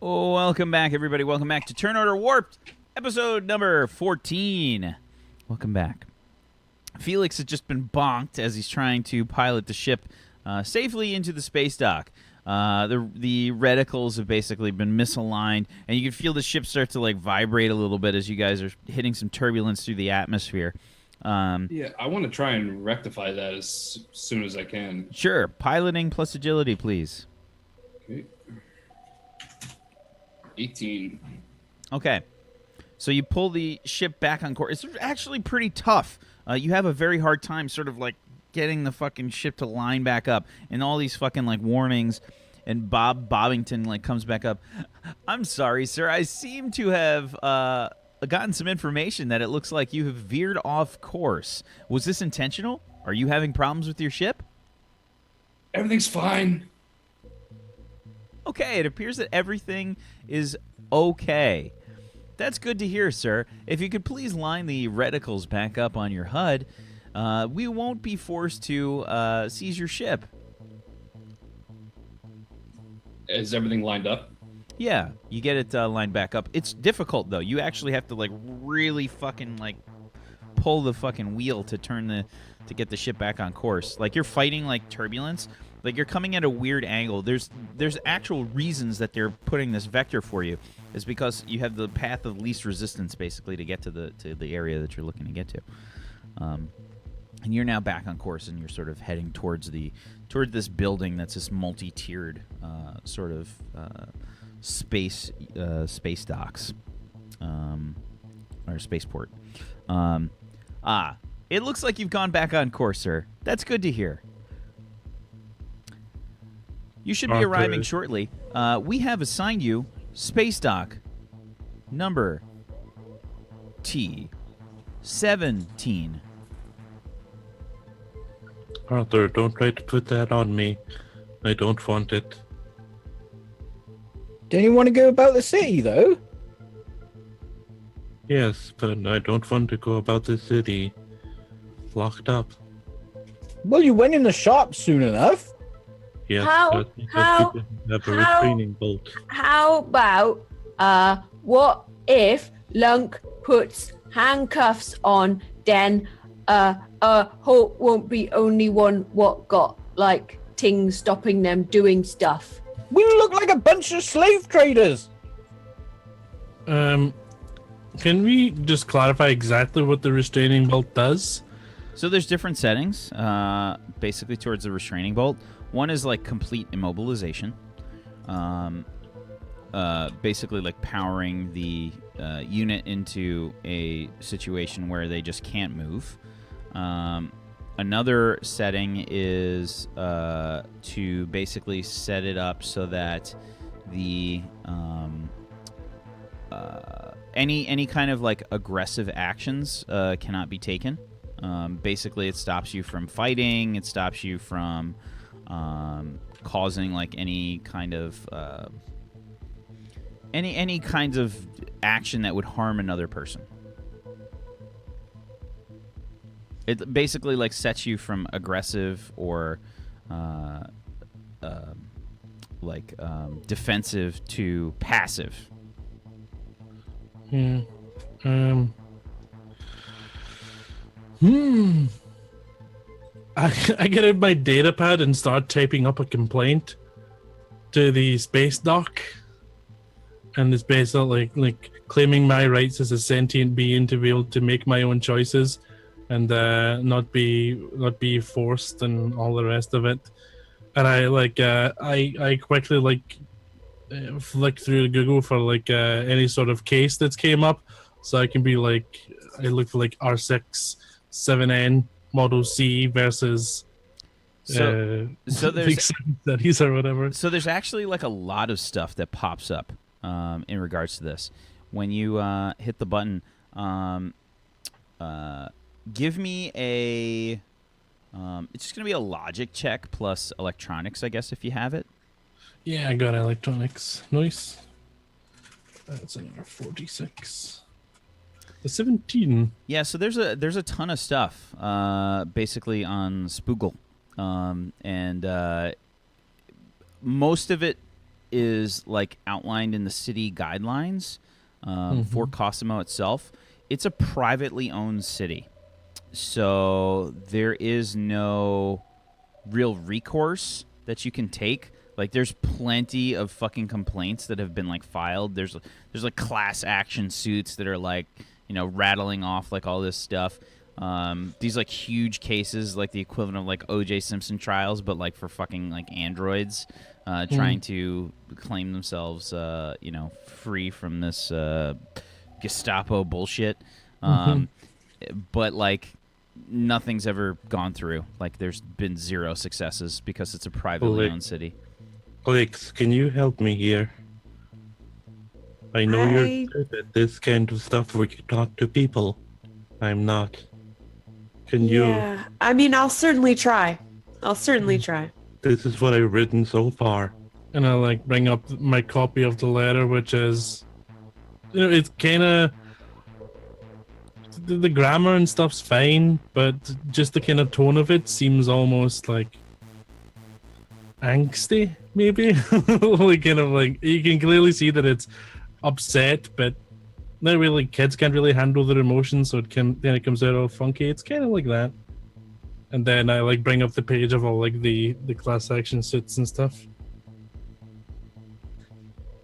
Oh, welcome back, everybody. Welcome back to Turn Order Warped, episode number 14. Welcome back. Felix has just been bonked as he's trying to pilot the ship safely into the space dock. The reticles have basically been misaligned, and you can feel the ship start to vibrate a little bit as you guys are hitting some turbulence through the atmosphere. Yeah, I want to try and rectify that as soon as I can. Sure. Piloting plus agility, please. Okay. 18. Okay. So you pull the ship back on course. It's actually pretty tough. You have a very hard time sort of getting the fucking ship to line back up, and all these fucking warnings, and Bobbington comes back up. I'm sorry, sir. I seem to have gotten some information that it looks like you have veered off course. Was this intentional? Are you having problems with your ship? Everything's fine. Okay, it appears that everything is okay. That's good to hear, sir. If you could please line the reticles back up on your HUD, we won't be forced to seize your ship. Is everything lined up? Yeah, you get it lined back up. It's difficult, though. You actually have to really fucking pull the fucking wheel to to get the ship back on course. You're fighting turbulence. You're coming at a weird angle. There's actual reasons that they're putting this vector for you. Is because you have the path of least resistance basically to get to the area that you're looking to get to. And you're now back on course, and you're sort of heading toward this building that's this multi-tiered sort of space docks or spaceport. It looks like you've gone back on course, sir. That's good to hear. You should be arriving shortly. We have assigned you space dock number T-17. Arthur, don't try to put that on me. I don't want it. Don't you want to go about the city, though? Yes, but I don't want to go about the city locked up. Well, you went in the shop soon enough. Yes, How- but because how- we didn't have a how- restraining bolt. How about, what if Lunk puts handcuffs on, then, Hope won't be only one what got, things stopping them doing stuff. We look like a bunch of slave traders. Can we just clarify exactly what the restraining bolt does? So there's different settings, basically towards the restraining bolt. One is complete immobilization, basically powering the unit into a situation where they just can't move. Another setting is to basically set it up so that the any kind of aggressive actions cannot be taken. Basically, it stops you from fighting. It stops you from causing any kind of any kinds of action that would harm another person. It basically sets you from aggressive or defensive to passive. Yeah. I get out my data pad and start typing up a complaint to the space dock, and it's basically claiming my rights as a sentient being to be able to make my own choices and not be forced and all the rest of it. And I quickly flick through Google for any sort of case that's came up, so I can be I look for R6 7N Model C versus so there's studies or whatever. So there's actually a lot of stuff that pops up in regards to this when you hit the button. Give me a it's just gonna be a logic check plus electronics, I guess, if you have it. Yeah, I got electronics. Nice. That's another 46. The 17. Yeah, so there's a ton of stuff basically on Spoogle, and most of it is like outlined in the city guidelines for Cosimo itself, it's a privately owned city. So there is no real recourse that you can take. Like, there's plenty of fucking complaints that have been like filed. There's like class action suits that are like, you know, rattling off like all this stuff. These like huge cases, like the equivalent of like O.J. Simpson trials, but like for fucking like androids trying to claim themselves, you know, free from this Gestapo bullshit. But like nothing's ever gone through. Like, there's been zero successes because it's a privately owned city. Felix, can you help me here? I know you're good at this kind of stuff where you talk to people. I'm not. Can you? Yeah, I mean, I'll certainly try. This is what I've written so far. And I like bring up my copy of the letter, which is, you know, it's kind of the grammar and stuff's fine, but just the kind of tone of it seems almost like angsty, maybe. Like, kind of like, you can clearly see that it's upset, but not really. Kids can't really handle their emotions, so then it comes out all funky. It's kind of like that. And then I like bring up the page of all like the class action suits and stuff.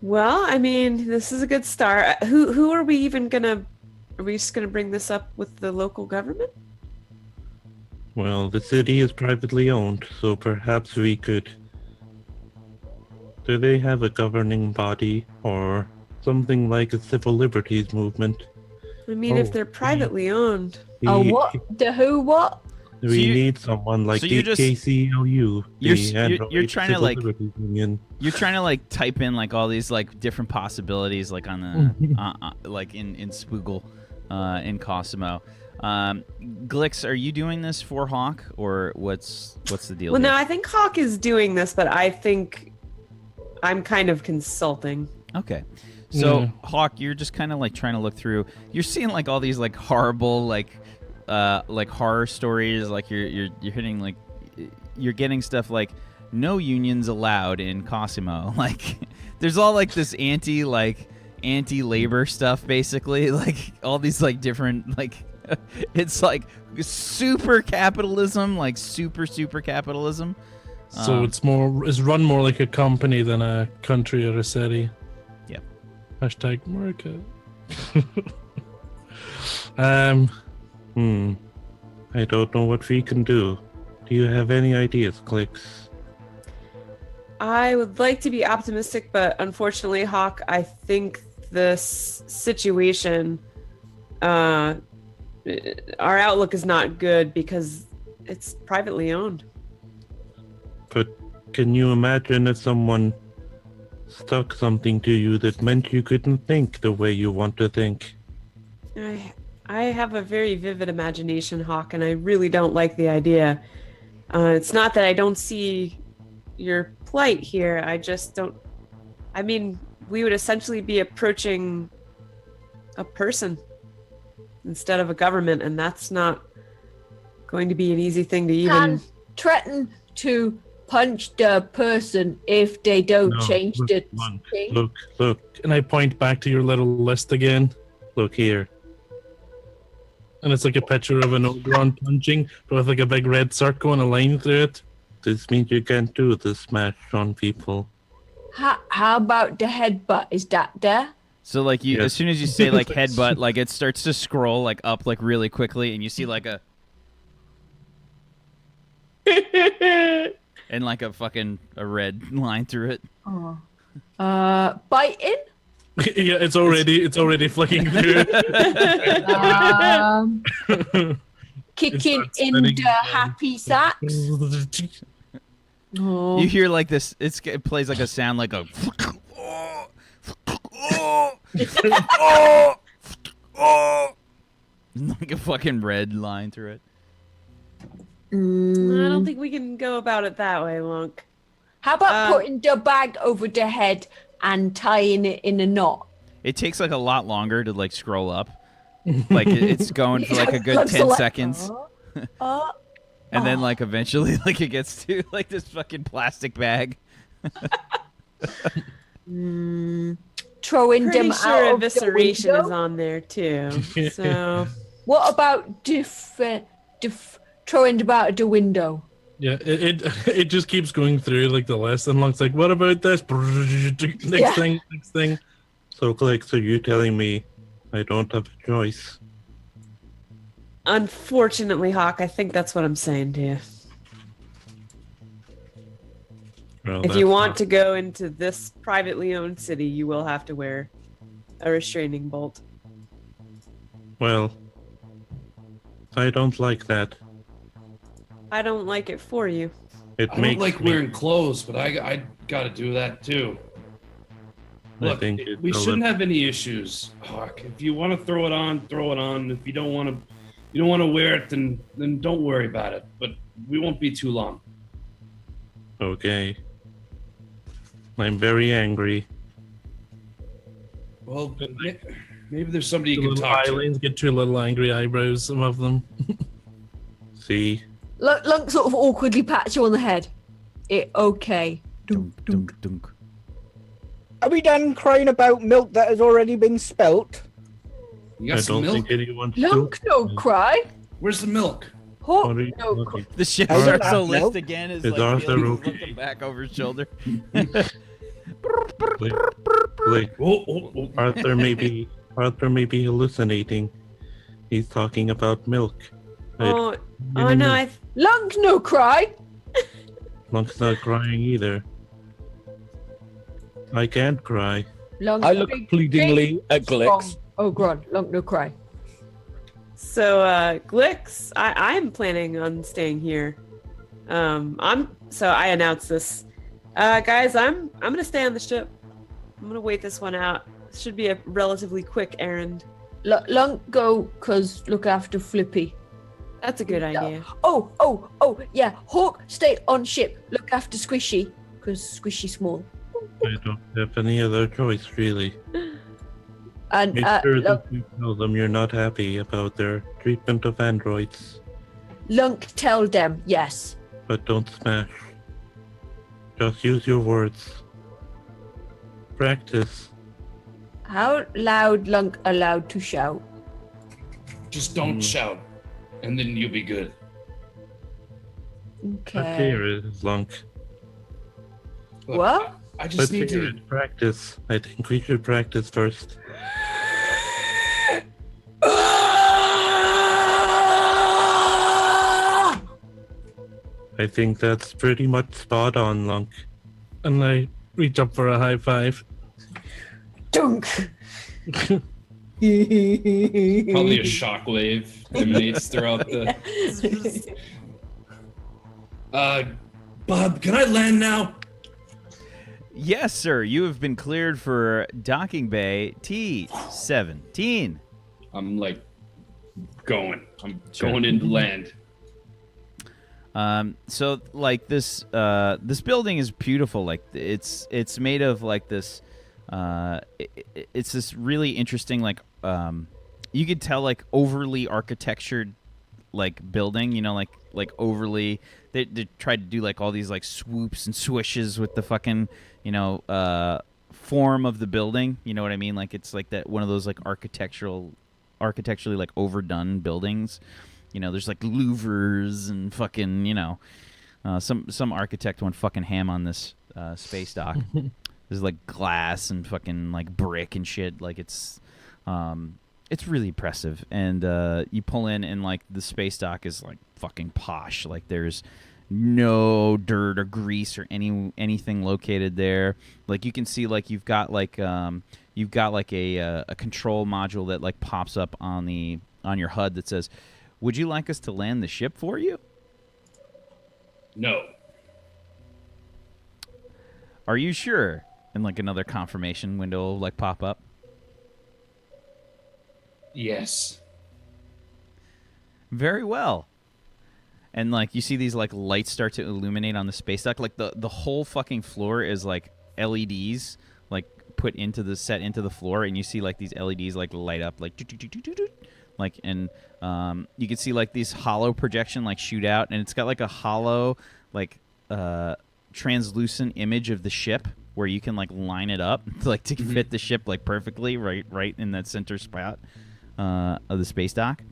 Well, I mean, this is a good start. Who are we even gonna? Are we just gonna bring this up with the local government? Well, the city is privately owned, so perhaps we could... Do they have a governing body or something like a civil liberties movement? I mean, if they're privately owned. What? The who? What? We need someone like so the you're just- KCLU, you're trying to Civil like Liberties Union. you're trying to like type in like all these like different possibilities like on the like in Spoogle in Cosimo. Glix, are you doing this for Hawk or what's the deal? Well, here? no, I think Hawk is doing this, but I think I'm kind of consulting. Okay. So Hawk, you're just kind of like trying to look through. You're seeing like all these like horrible like horror stories. Like you're hitting like you're getting stuff like no unions allowed in Cosimo. Like there's all like this anti-labor stuff basically. Like all these like different like it's like super capitalism, like super capitalism. So it's run more like a company than a country or a city. Yeah. Hashtag America. I don't know what we can do. Do you have any ideas, Clicks? I would like to be optimistic, but unfortunately, Hawk, I think this situation, our outlook is not good because it's privately owned. But can you imagine if someone stuck something to you that meant you couldn't think the way you want to think? I have a very vivid imagination, Hawk, and I really don't like the idea. It's not that I don't see your plight here. I just don't. I mean, we would essentially be approaching a person instead of a government, and that's not going to be an easy thing to even. Can threaten to punch the person if they don't No, change look, the Lunk, thing. Look, And I point back to your little list again. look here. And it's like a picture of an Ogron punching, but with like a big red circle and a line through it. This means you can't do the smash on people. How about the headbutt? Is that there? So like you, Yes. as soon as you say like headbutt, like it starts to scroll like up like really quickly, and you see like a and like a fucking a red line through it. Biting? Yeah, it's already flicking through. Kicking starts in spinning the again. happy sacks? Oh. You hear like this. It plays like a sound like a. Like a fucking red line through it. I don't think we can go about it that way, Lunk. How about putting the bag over the head and tying it in a knot? It takes like a lot longer to like scroll up. Like it's going for like a good 10 seconds. And then like eventually like it gets to like this fucking plastic bag. Throwing Pretty them sure out of the evisceration window? is on there too. So What about throwing them out of the window? Yeah, it just keeps going through like the list, and Lunk's like, "What about this?" Next thing. So, Click, so you telling me I don't have a choice? unfortunately, Hawk, I think that's what I'm saying to you. Well, If you want to go into this privately owned city, you will have to wear a restraining bolt. Well, I don't like that. I don't like it for you. It I don't makes like me, wearing clothes, but I got to do that too. I Look, think it's we a shouldn't little- have any issues. Hawk. If you want to throw it on, throw it on. If you don't want to wear it, then don't worry about it. But we won't be too long. Okay. I'm very angry. Well, maybe there's somebody The you can little talk to. eyelids get two little angry eyebrows, some of them. See? Lunk sort of awkwardly pats you on the head. Okay. Dunk, dunk, dunk. Are we done crying about milk that has already been spilt? You I got some don't milk? think anyone Lunk, no cry. Where's the milk? Hawk, What are you no looking? cry. The ship I don't starts to know. lift again as Is like Arthur Felix is okay? looking back over his shoulder. Like, Oh. Arthur may be hallucinating. He's talking about milk. Oh no, I Lunk, no cry. Lunk's not crying either. I can't cry. Lunk, I look big, pleadingly at strong. Glix. Ogron, Lunk, no cry. So, Glix, I'm planning on staying here. I announced this. Guys, I'm gonna stay on the ship. I'm gonna wait this one out. This should be a relatively quick errand. Lunk, go, cause look after Flippy. That's a good idea. Oh, yeah. Hawk, stay on ship. Look after Squishy, cause Squishy's small. I don't have any other choice, really. And Make sure Lunk, that you tell them you're not happy about their treatment of androids, Lunk, tell them yes. but don't smash. Just use your words. Practice. How loud Lunk allowed to shout? Just don't shout, and then you'll be good. Let's Okay. hear it, Lunk. Look, What? I just Let's need hear to. it. Practice. I think we should practice first. I think that's pretty much spot on, Lunk. And I reach up for a high five. Dunk. Probably a shockwave emanates throughout the. Bob, can I land now? Yes, sir. You have been cleared for docking bay T17. I'm like going. I'm Sure. going into land. So like this building is beautiful. Like it's made of like this. It's this really interesting like you could tell like overly architectured like building. You know, like overly. They tried to do like all these like swoops and swishes with the fucking form of the building. You know what I mean? Like it's like that one of those like architecturally like overdone buildings. You know, there's like louvers and fucking, some architect went fucking ham on this space dock. There's like glass and fucking like brick and shit. Like it's really impressive. And you pull in and like the space dock is like fucking posh. Like there's no dirt or grease or anything located there. Like you can see like you've got like a control module that like pops up on your HUD that says, "Would you like us to land the ship for you?" No. Are you sure? And like another confirmation window will like pop up. Yes. Very well. And like you see these like lights start to illuminate on the space dock. Like the whole fucking floor is like LEDs like put into the floor, and you see like these LEDs like light up like like, and you can see like these hollow projection like shoot out, and it's got like a hollow like translucent image of the ship where you can like line it up to fit the ship like perfectly right in that center spot of the space dock.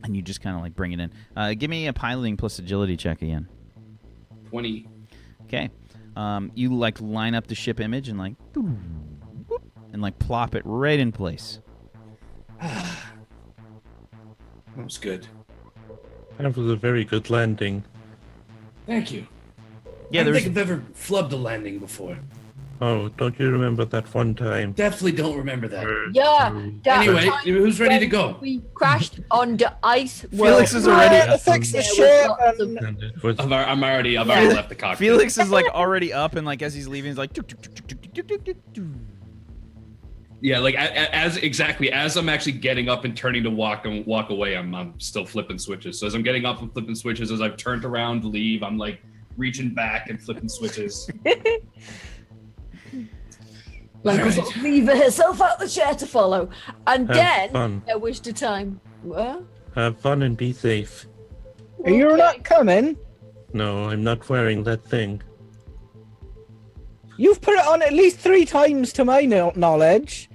And you just kind of like bring it in. Give me a piloting plus agility check again. 20. Okay. You like line up the ship image and like and like plop it right in place. That was good. That was a very good landing. Thank you. Yeah, I don't there's think I've ever flubbed a landing before. Oh, don't you remember that one time? Definitely don't remember that. Yeah. that Anyway, time who's ready to when go? We crashed on the ice. Felix is world. already to fix the There was ship. lots of- And it was I've already left the cockpit. Felix is like already up and like as he's leaving, he's like. Yeah, like as I'm actually getting up and turning to walk away, I'm still flipping switches. So as I'm getting up and flipping switches, as I've turned around to leave, I'm like reaching back and flipping switches. Like was Alright. leaving herself out the chair to follow. And Have then fun. there was the time. What? Have fun and be safe. You're not coming. No, I'm not wearing that thing. You've put it on at least 3 times to my knowledge.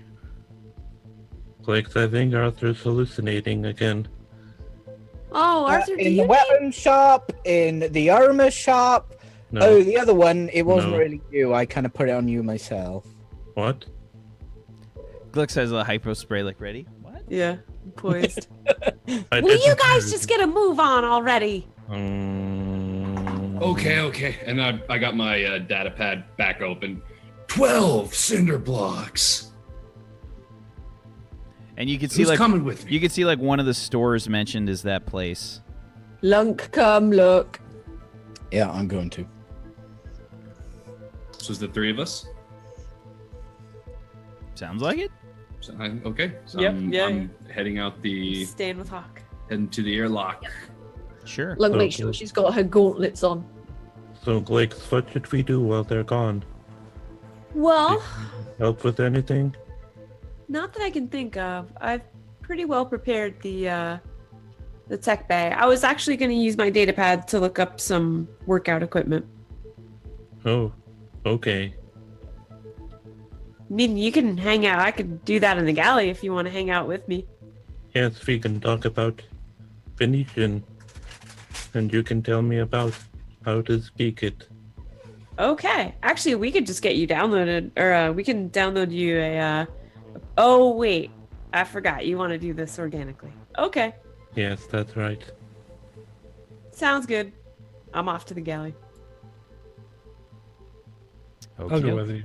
Like, I think Arthur's hallucinating again. Oh, Arthur, do In you the weapon shop, in the armor shop. No. Oh, the other one, it wasn't No. really you. I kind of put it on you myself. What? Glix has a hypo spray like ready. What? Yeah, poised. I Will you didn't guys do- just get a move on already? Okay. And I got my data pad back open. 12 cinder blocks. And you can see Who's like coming with me? you can see like one of the stores mentioned is that place. Lunk, come look. Yeah, I'm going to. So it's the 3 of us. Sounds like it. So So Yep, I'm heading out Staying with Hawk. heading to the airlock. Sure. Lunk, make Okay. sure she's got her gauntlets on. So, Blake, what should we do while they're gone? Well, Help with anything? not that I can think of. I've pretty well prepared the tech bay. I was actually going to use my data pad to look up some workout equipment. Oh, okay. I mean, you can hang out. I could do that in the galley if you want to hang out with me. Yes, we can talk about Venetian. And you can tell me about how to speak it. Okay. Actually, we could just get you downloaded, or we can download you a. Oh wait, I forgot. You want to do this organically? Okay, Yes, that's right. sounds good. I'm off to the galley. I'll Okay. go with you.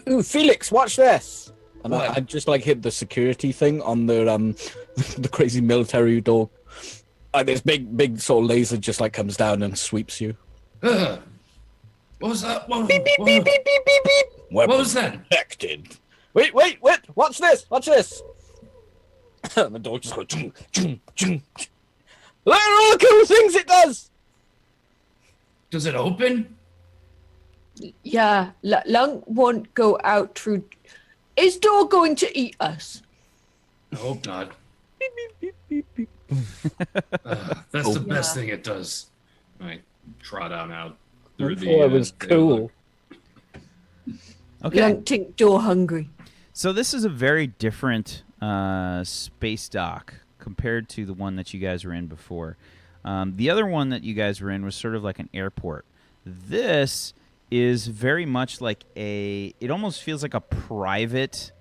Ooh, Felix, watch this. And What? I just like hit the security thing on the the crazy military dog. Like this big sort of laser just like comes down and sweeps you. What was that? What, Beep beep beep beep beep beep beep. what was that? Detected. Wait! Watch this! Watch this! And the dog just goes. Chung, chung, chung. Look at all the cool things it does. Does it open? Yeah, Lunk won't go out through. Is dog going to eat us? I hope not. Beep beep beep beep beep. That's the Yeah. best thing it does. I trot on out through I thought it was the cool. Okay. Lunk tink door hungry. So this is a very different space dock compared to the one that you guys were in before. The other one that you guys were in was sort of like an airport. This is very much like it almost feels like a private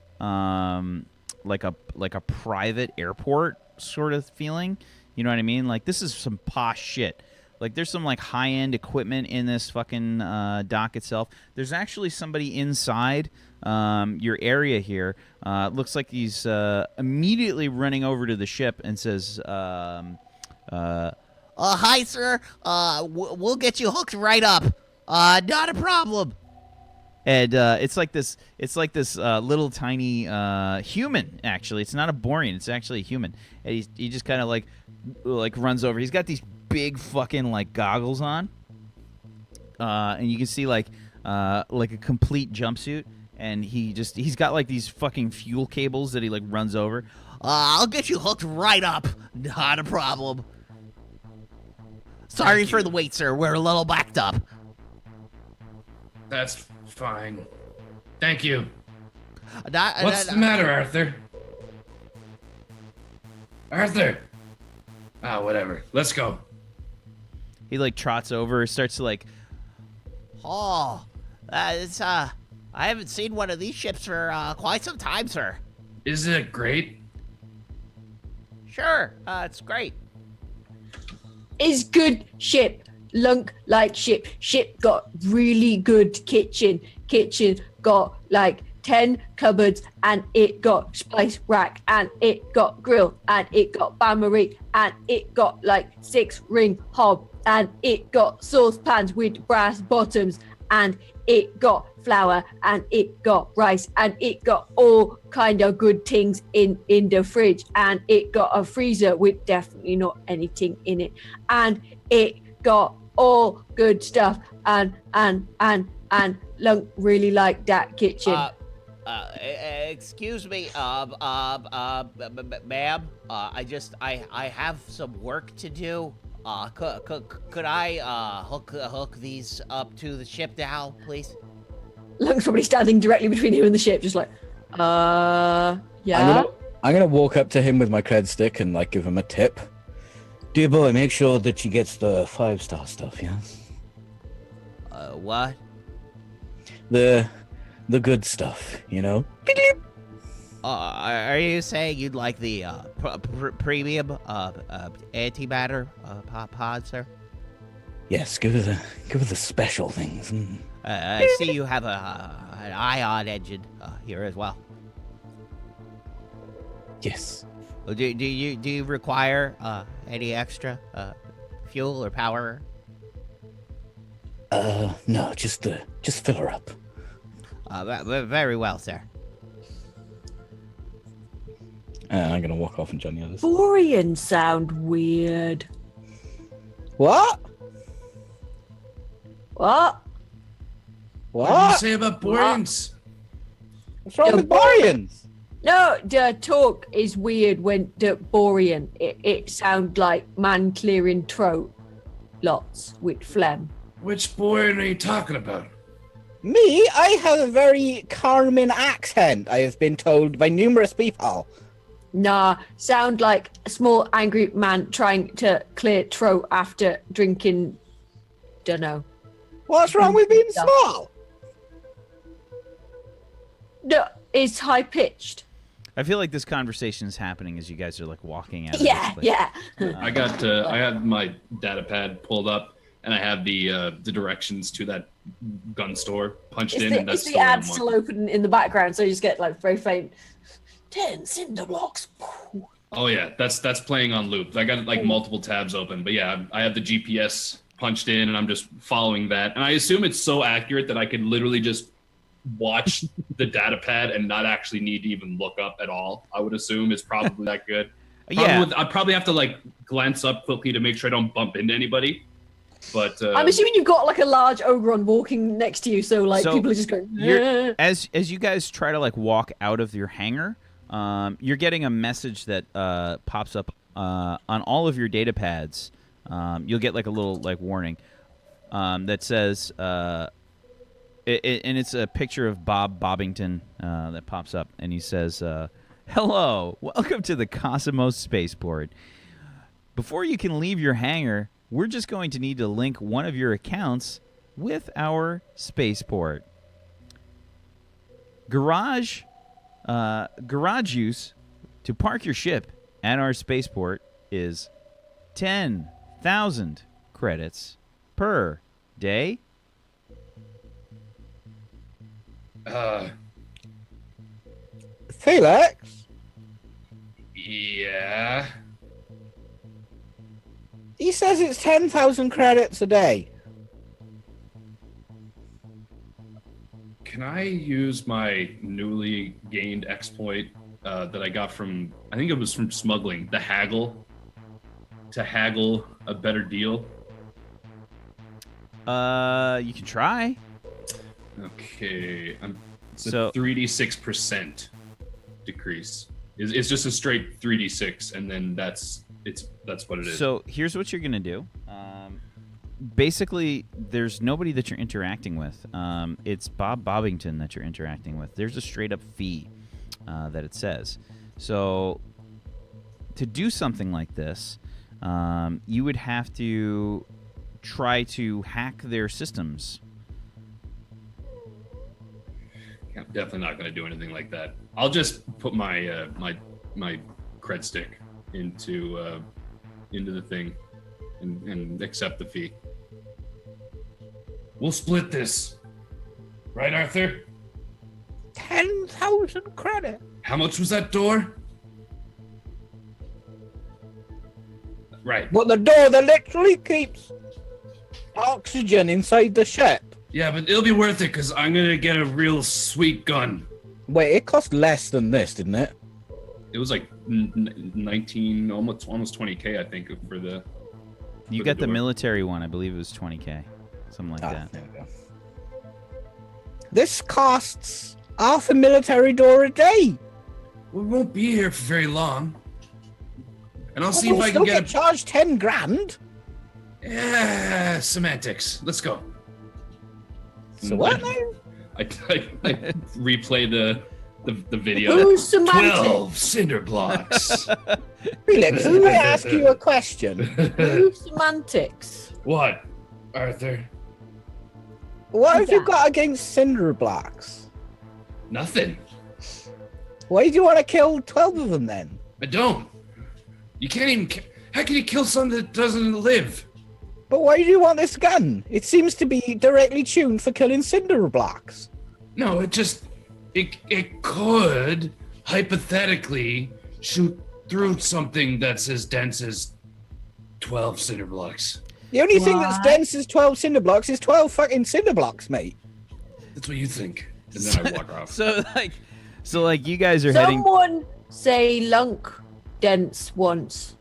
like a private airport sort of feeling. You know what I mean? Like this is some posh shit. Like there's some like high-end equipment in this fucking dock itself. There's actually somebody inside your area here. It looks like he's immediately running over to the ship and says, Hi, sir. We'll get you hooked right up. Not a problem. and it's like this little tiny human. Actually, it's not a Borian. It's actually a human. And he just kind of like runs over. He's got these big fucking like goggles on, and you can see like a complete jumpsuit. And he's got like these fucking fuel cables that he like runs over. I'll get you hooked right up. Not a problem. Sorry Thank for you. the wait, sir. We're a little backed up. That's fine. Thank you. Not- What's the matter, Arthur? Arthur! Ah, whatever. Let's go. He like trots over, starts to like. Oh, it's I haven't seen one of these ships for quite some time, sir. Isn't it great? Sure, it's great. Is good ship. Lunk like ship. Ship got really good kitchen. Kitchen got like 10 cupboards, and it got spice rack, and it got grill, and it got bain-marie, and it got like 6-ring hob, and it got saucepans with brass bottoms, and it got flour, and it got rice, and it got all kind of good things in the fridge, and it got a freezer with definitely not anything in it, and it got all good stuff, and Lunk really liked that kitchen. Excuse me, ma'am. I have some work to do. Could I hook these up to the ship now, please? Lunk's probably standing directly between him and the ship, just like, yeah. I'm gonna walk up to him with my cred stick and like give him a tip. Dear boy, make sure that she gets the 5-star stuff, yeah? What? The good stuff, you know? Are you saying you'd like the premium antimatter pod, sir? Yes, give her the special things. I see you have an ion engine here as well. Yes. Do you require any extra fuel or power? No, just fill her up. Very well, sir. I'm gonna walk off and join the others. Borian sound weird. What? What? What did you say about Borians? What's wrong with Borians? No, the talk is weird when the Borian. It sound like man clearing throat, lots with phlegm. Which Borian are you talking about? Me? I have a very Carmen accent, I have been told by numerous people. Nah, sound like a small angry man trying to clear throat after drinking. Dunno. What's wrong with being Stuff. small? No, it's high pitched. I feel like this conversation is happening as you guys are like walking out. Yeah, yeah. I had my data pad pulled up, and I have the directions to that gun store punched in, and that's It's the where I'm ad walking. still open in the background, so you just get like very faint. 10 cinder blocks. Oh yeah, that's playing on loop. I got like multiple tabs open, but yeah, I have the GPS punched in, and I'm just following that. And I assume it's so accurate that I could literally just watch the data pad and not actually need to even look up at all. I would assume it's probably that good. Yeah. I'd probably have to like glance up quickly to make sure I don't bump into anybody. But I'm assuming you've got like a large Ogron walking next to you, so like So, people are just going. You're, as you guys try to like walk out of your hangar, you're getting a message that pops up on all of your data pads. You'll get like a little like warning that says, and it's a picture of Bob Bobbington that pops up, and he says, "Hello, welcome to the Cosmos Spaceport. Before you can leave your hangar, we're just going to need to link one of your accounts with our spaceport. Garage use to park your ship at our spaceport is 10,000 credits per day." Felix? yeah. He says it's 10,000 credits a day. Can I use my newly gained exploit that I got from, I think it was from smuggling, the haggle, to haggle a better deal? You can try. Okay, it's So- a 3d6% decrease. It's just a straight 3d6, and then that's what it is. So here's what you're gonna do. basically, there's nobody that you're interacting with. It's Bob Bobbington that you're interacting with. There's a straight up fee that it says. So to do something like this, you would have to try to hack their systems. I'm definitely not going to do anything like that. I'll just put my my cred stick into the thing and accept the fee. We'll split this, right, Arthur? 10,000 credit. How much was that door? Right. But the door that literally keeps oxygen inside the ship. Yeah, but it'll be worth it because I'm gonna get a real sweet gun. Wait, it cost less than this, didn't it? It was like 19, almost 20K, I think, for the. You for got the door. military one. I believe it was 20K, something like that. There we go. This costs half a military door a day. We won't be here for very long. And I'll see We'll if I still can get get a. charged 10 grand. Yeah, semantics. Let's go. So what now? I replay the video. Who's semantic? 12 cinder blocks. Felix, let me ask you a question. Who's semantics? What, Arthur? What have you Yeah. got against cinder blocks? Nothing. Why do you want to kill 12 of them then? I don't. You can't even. How can you kill something that doesn't live? But why do you want this gun? It seems to be directly tuned for killing cinder blocks. No, it just. It could hypothetically shoot through something that's as dense as 12 cinder blocks. The only thing that's What? dense as 12 cinder blocks is 12 fucking cinder blocks, mate. That's what you think. And then I walk off. So like you guys are heading. Someone say Lunk dense once.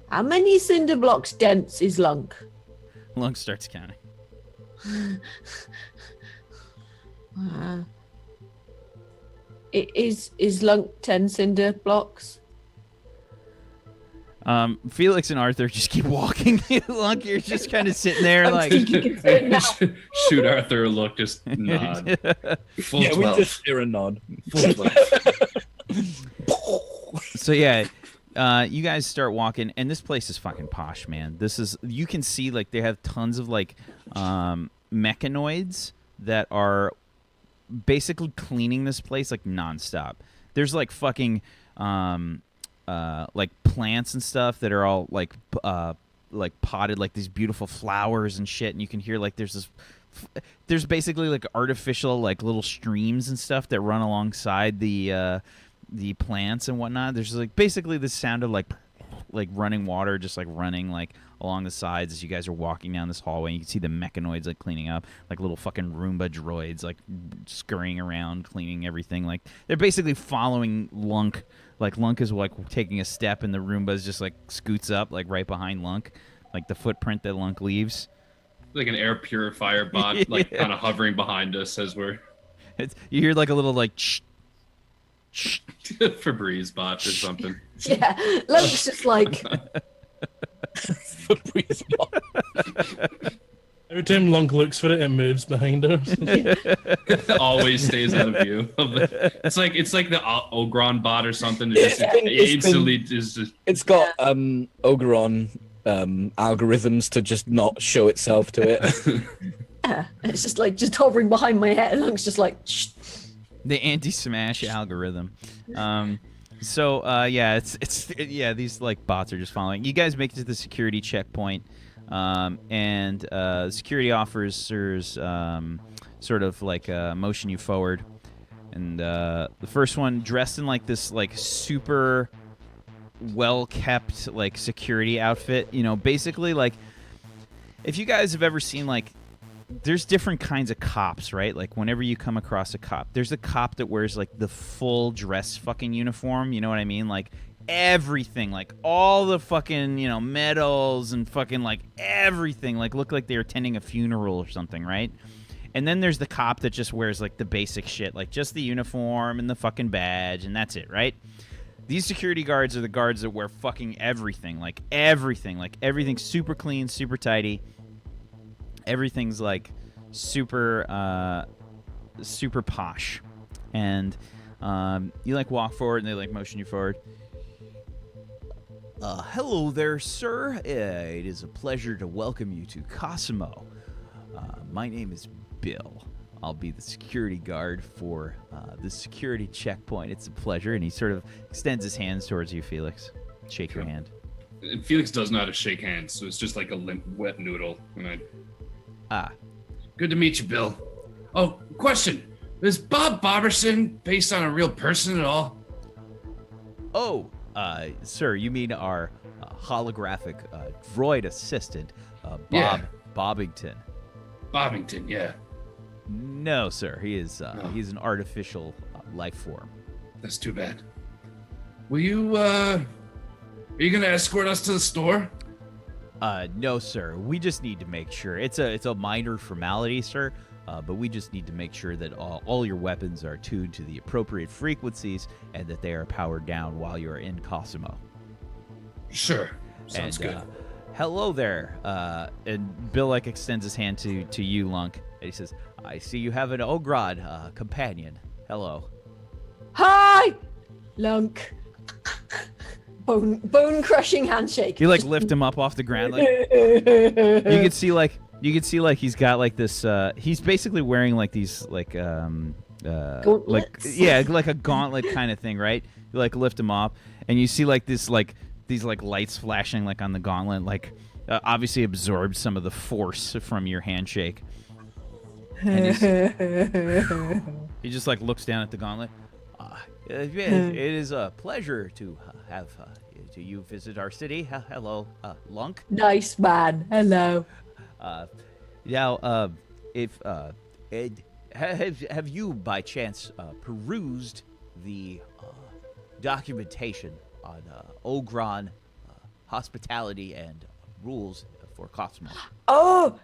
How many cinder blocks dense is Lunk? Lunk starts counting. Is Lunk 10 cinder blocks? Felix and Arthur just keep walking. Lunk, you're just kind of sitting there I'm like. thinking it's it now. Shoot Arthur a look, just nod. Full 12. steer and nod. Full 12. So yeah, you guys start walking, and this place is fucking posh, man. This is, you can see like they have tons of like mechanoids that are basically cleaning this place like nonstop. There's like fucking like plants and stuff that are all like potted, like these beautiful flowers and shit, and you can hear like there's basically like artificial like little streams and stuff that run alongside the plants and whatnot. There's like basically the sound of like running water just like running like along the sides as you guys are walking down this hallway. You can see the mechanoids like cleaning up, like little fucking Roomba droids like scurrying around cleaning everything. Like they're basically following Lunk. Like Lunk is like taking a step and the Roomba's just like scoots up like right behind Lunk, like the footprint that Lunk leaves. Like an air purifier bot, like Yeah. kind of hovering behind us as we're You hear like a little like shh, shh. Febreze bot or something. Yeah, Lunk's just like, Every time Lunk looks for it, it moves behind her. Always stays out of view. It's like the Ogron bot or something. It just It's been- instantly is just. It's got Ogron algorithms to just not show itself to it. yeah. It's just like just hovering behind my head. Lunk's just like, shh. The anti-smash algorithm. Yeah, yeah, these like bots are just following. You guys make it to the security checkpoint, and security officers sort of like motion you forward. And the first one, dressed in like this like super well-kept like security outfit, you know, basically like if you guys have ever seen like there's different kinds of cops, right? Like whenever you come across a cop, there's a cop that wears like the full dress fucking uniform, you know what I mean? Like everything, like all the fucking, you know, medals and fucking like everything, like look like they're attending a funeral or something, right? And then there's the cop that just wears like the basic shit, like just the uniform and the fucking badge and that's it, right? These security guards are the guards that wear fucking everything, like everything super clean, super tidy. everything's like super posh, and you like walk forward and they like motion you forward. Hello there, sir. It is a pleasure to welcome you to Cosimo. My name is Bill. I'll be the security guard for the security checkpoint. It's a pleasure. And he sort of extends his hands towards you, Felix. Shake your hand. And Felix does not shake hands, so it's just like a limp, wet noodle. And good to meet you, Bill. Oh, question. Is Bob Barberson based on a real person at all? Oh, sir, you mean our holographic droid assistant, Bob Bobbington? Bobbington, yeah. No, sir. He is he's an artificial life form. That's too bad. Will you are you gonna escort us to the store? No, sir. We just need to make sure. It's a minor formality, sir. But we just need to make sure that all your weapons are tuned to the appropriate frequencies and that they are powered down while you're in Cosimo. Sure. Sounds good. Hello there. And Bill like extends his hand to you, Lunk, and he says, I see you have an Ogron companion. Hello. Hi, Lunk. Bone crushing handshake. you like lift him up off the ground. Like, you could see like he's got like this. He's basically wearing like these like like a gauntlet kind of thing, right? You like lift him up, and you see like this like these like lights flashing like on the gauntlet, like obviously absorbed some of the force from your handshake. And he just like looks down at the gauntlet. It is a pleasure to have you visit our city. Hello, Lunk. Nice man. Hello. Now, have you by chance perused the documentation on Ogron hospitality and rules for Cosmo? Oh,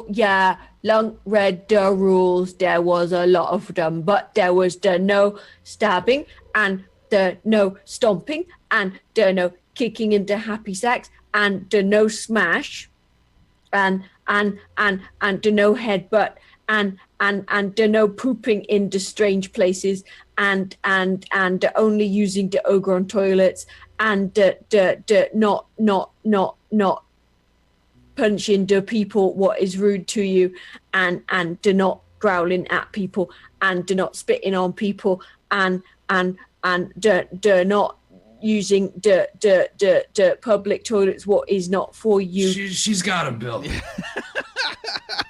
yeah, Lunk read the rules. There was a lot of them, but there was the no stabbing and the no stomping and the no kicking into happy sacks and the no smash and the no headbutt and the no pooping into strange places and the only using the Ogron toilets and the not punching the people what is rude to you and the not growling at people and the not spitting on people and the not using the public toilets what is not for you. She's got him, Bill.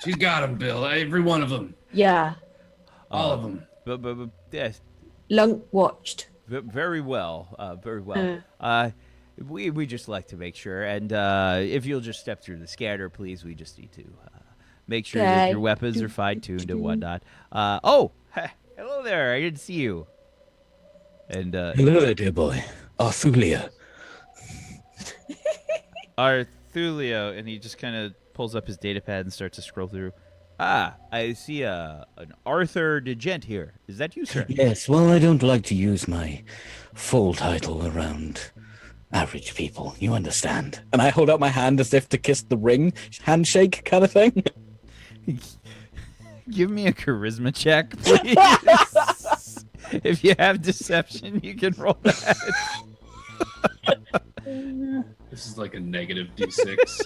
She's got him, Bill. Every one of them. Yeah. All of them. But yes. Lunk watched. Very well. Very well. We just like to make sure, and if you'll just step through the scanner, please. We just need to make sure that your weapons are fine-tuned and whatnot. Hello there. I didn't see you. And hello there, dear boy. Arthulia. Arthulio, and he just kind of pulls up his data pad and starts to scroll through. I see an Arthur DeGent here. Is that you, sir? Yes, well, I don't like to use my full title around average people. You understand. And I hold out my hand as if to kiss the ring handshake kind of thing. Give me a charisma check, please. If you have deception, you can roll that. This is like a negative D6.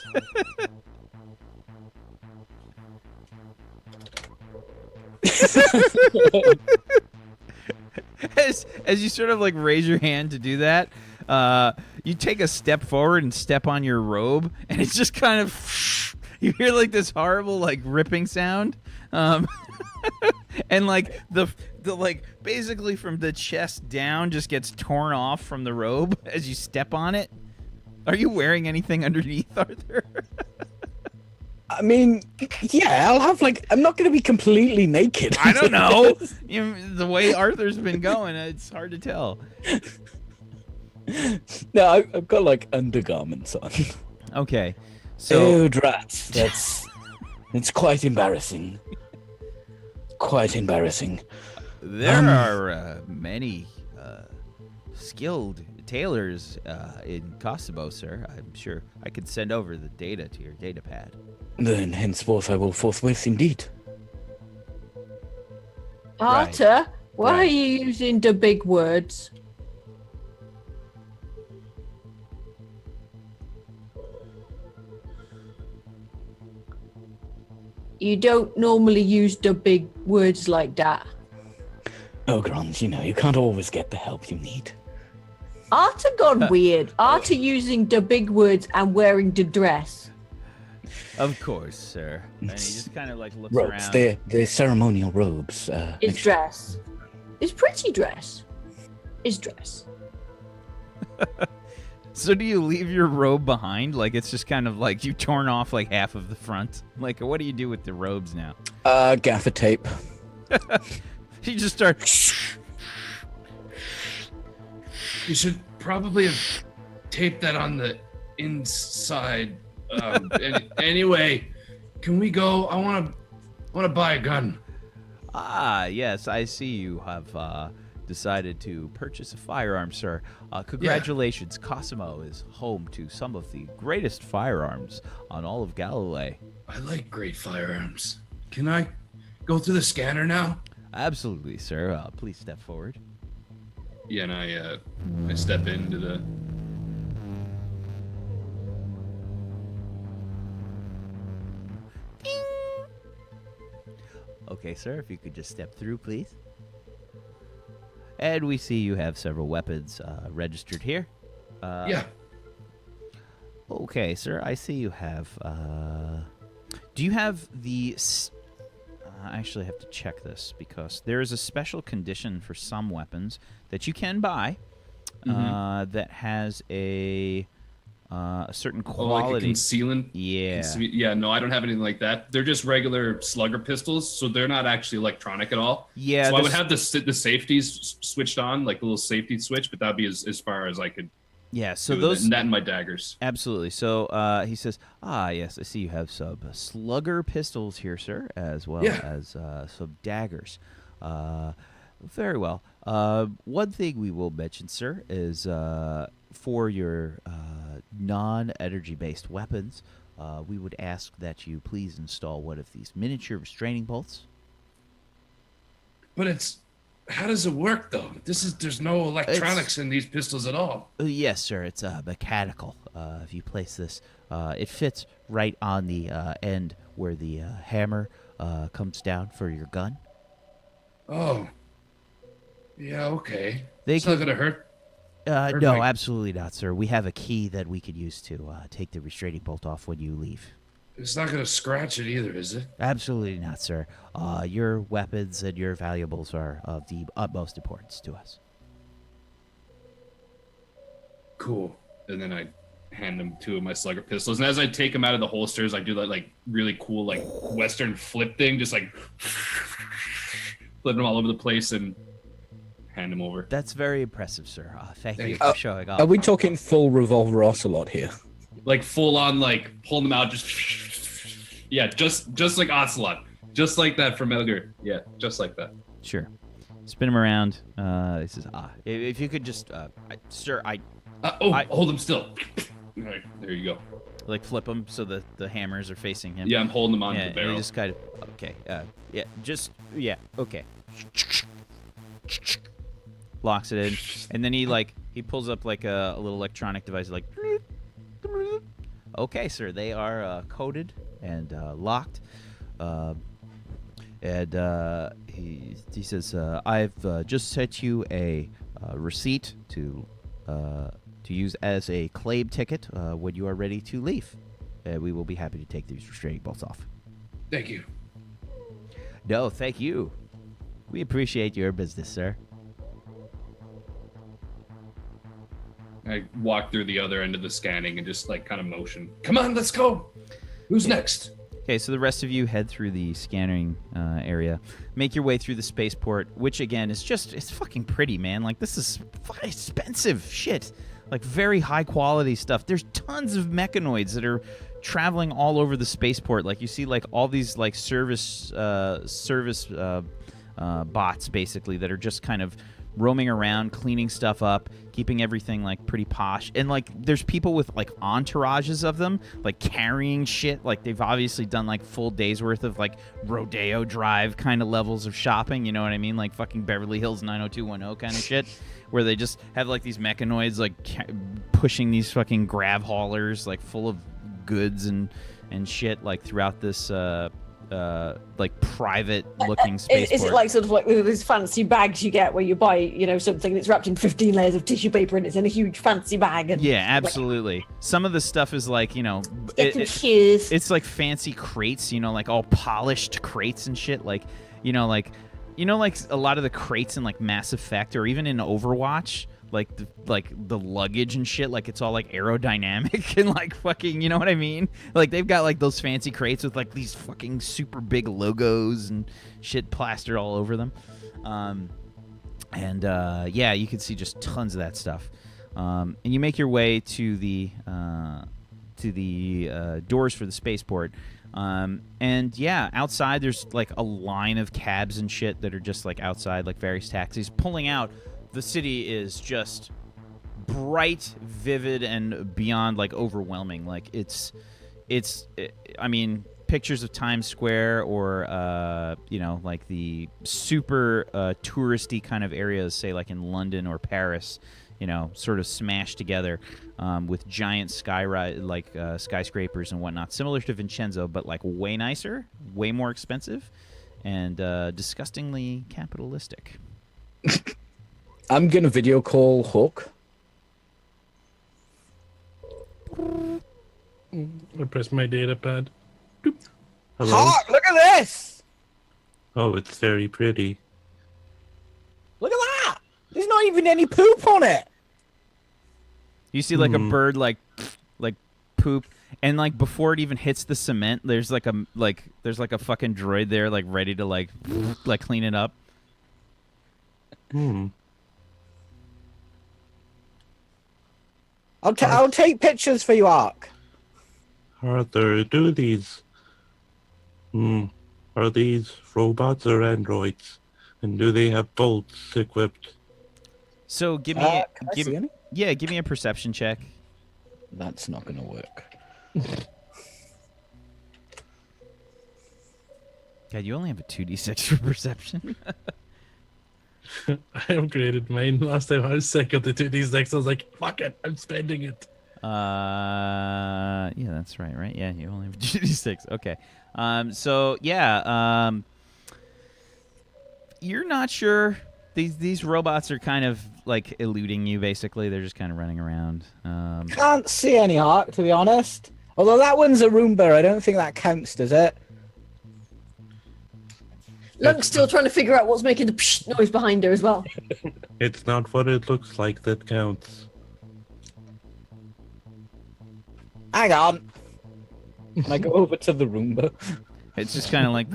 As you sort of like raise your hand to do that, you take a step forward and step on your robe, and it's just kind of you hear like this horrible like ripping sound, and like the like basically from the chest down just gets torn off from the robe as you step on it. Are you wearing anything underneath, Arthur? I mean, yeah, I'll have like, I'm not going to be completely naked. I don't know. The way Arthur's been going, it's hard to tell. No, I've got like undergarments on. Okay. So, oh, drats. It's quite embarrassing. Quite embarrassing. There are many skilled tailors in Kosovo, sir. I'm sure I could send over the data to your data pad. Then henceforth I will forthwith indeed. Arthur, why are Right. you using the big words? You don't normally use the big words like that. Ogrons, you can't always get the help you need. Arthur gone weird. Arthur using the big words and wearing the dress. Of course, sir. And he just kind of like looks Robes, around. they're ceremonial robes. His dress. His pretty dress. His dress. So do you leave your robe behind? Like it's just kind of like you torn off like half of the front? Like what do you do with the robes now? Gaffer tape. You just start. You should probably have taped that on the inside. Anyway, can we go? I want to buy a gun. Ah, yes, I see you have decided to purchase a firearm, sir. Congratulations, Cosimo is home to some of the greatest firearms on all of Galilee. I like great firearms. Can I go through the scanner now? Absolutely, sir. Please step forward. Yeah, and I step into the. Okay, sir, if you could just step through, please. And we see you have several weapons registered here. Yeah. Okay, sir, I see you have. Do you have the? I actually have to check this because there is a special condition for some weapons that you can buy that has a certain quality. Like a concealant. Yeah. Yeah. No, I don't have anything like that. They're just regular slugger pistols, so they're not actually electronic at all. Yeah. So I would have the safeties switched on, like a little safety switch, but that'd be as far as I could. Yeah. So do those. that and my daggers. Absolutely. So he says, yes, I see you have some slugger pistols here, sir, as well as some daggers. Very well. One thing we will mention, sir, is for your non-energy-based weapons, we would ask that you please install one of these miniature restraining bolts. But how does it work though? There's no electronics in these pistols at all. Yes, sir. It's mechanical. If you place this, it fits right on the end where the hammer comes down for your gun. Oh. Yeah. Okay. It's not gonna hurt. No, absolutely not, sir. We have a key that we could use to take the restraining bolt off when you leave. It's not gonna scratch it either, is it? Absolutely not, sir. Your weapons and your valuables are of the utmost importance to us. Cool. And then I hand them two of my slugger pistols, and as I take them out of the holsters, I do that like really cool like Western flip thing, just like flip them all over the place and hand them over. That's very impressive, sir. Thank you you. for showing up. Are we talking full revolver ocelot here? Like full on, like pulling them out, just yeah, just like Ocelot, just like that from Elgar. Yeah, just like that. Sure. Spin him around. He says, if you could just, sir, hold him still. All right, there you go. like flip them so the hammers are facing him. Yeah, I'm holding them on Yeah, the barrel. you just kind of, okay, okay. Locks it in, and then he pulls up like a little electronic device, like. Okay, sir, they are coded and locked, and he says, "I've just sent you a receipt to use as a claim ticket when you are ready to leave. We will be happy to take these restraining bolts off." Thank you. No, thank you. We appreciate your business, sir. I walk through the other end of the scanning and just like kind of motion. Come on, let's go. Who's next? Okay, so the rest of you head through the scanning area, make your way through the spaceport, which again is it's fucking pretty, man. Like this is expensive shit, like very high quality stuff. There's tons of mechanoids that are traveling all over the spaceport. Like you see, like all these like service bots basically that are just kind of roaming around, cleaning stuff up, keeping everything like pretty posh. And like there's people with like entourages of them, like carrying shit. Like they've obviously done like full days worth of like Rodeo Drive kind of levels of shopping, you know what I mean? Like fucking Beverly Hills 90210 kind of shit, where they just have like these mechanoids like pushing these fucking grab haulers like full of goods and shit like throughout this like private looking spaceport. Is it like sort of like those fancy bags you get where you buy, you know, something that's wrapped in 15 layers of tissue paper and it's in a huge fancy bag? And yeah, absolutely. Some of the stuff is like, you know, shoes. It's like fancy crates, you know, like all polished crates and shit. Like, you know, like a lot of the crates in like Mass Effect or even in Overwatch. Like the luggage and shit, like it's all like aerodynamic and like fucking, you know what I mean? Like they've got like those fancy crates with like these fucking super big logos and shit plastered all over them. Yeah, you can see just tons of that stuff. And you make your way to the doors for the spaceport. And yeah, outside there's like a line of cabs and shit that are just like outside, like various taxis pulling out. The city is just bright, vivid, and beyond like overwhelming. Like it's I mean, pictures of Times Square or you know, like the super touristy kind of areas, say like in London or Paris, you know, sort of smashed together with giant skyscrapers and whatnot, similar to Vincenzo, but like way nicer, way more expensive, and disgustingly capitalistic. I'm gonna video call H.A.W.K. I press my data pad. Hello? H.A.W.K, look at this! Oh, it's very pretty. Look at that! There's not even any poop on it! You see like a bird like poop, and like before it even hits the cement, there's like a fucking droid there like ready to like clean it up. I'll take pictures for you, H.A.W.K. Arthur, are these robots or androids? And do they have bolts equipped? So give me give me a perception check. That's not gonna work. God, you only have a 2d6 for perception. I upgraded mine last time. I was sick of the 2d6. I was like, fuck it, I'm spending it. Yeah, that's right? Yeah, you only have 2d6. Okay. So yeah, you're not sure. These robots are kind of like eluding you. Basically, they're just kind of running around. Can't see any H.A.W.K, to be honest. Although that one's a Roomba, I don't think that counts, does it? Lunk's still trying to figure out what's making the psh noise behind her as well. It's not what it looks like that counts. Hang on. I go over to the Roomba. It's just kind of like.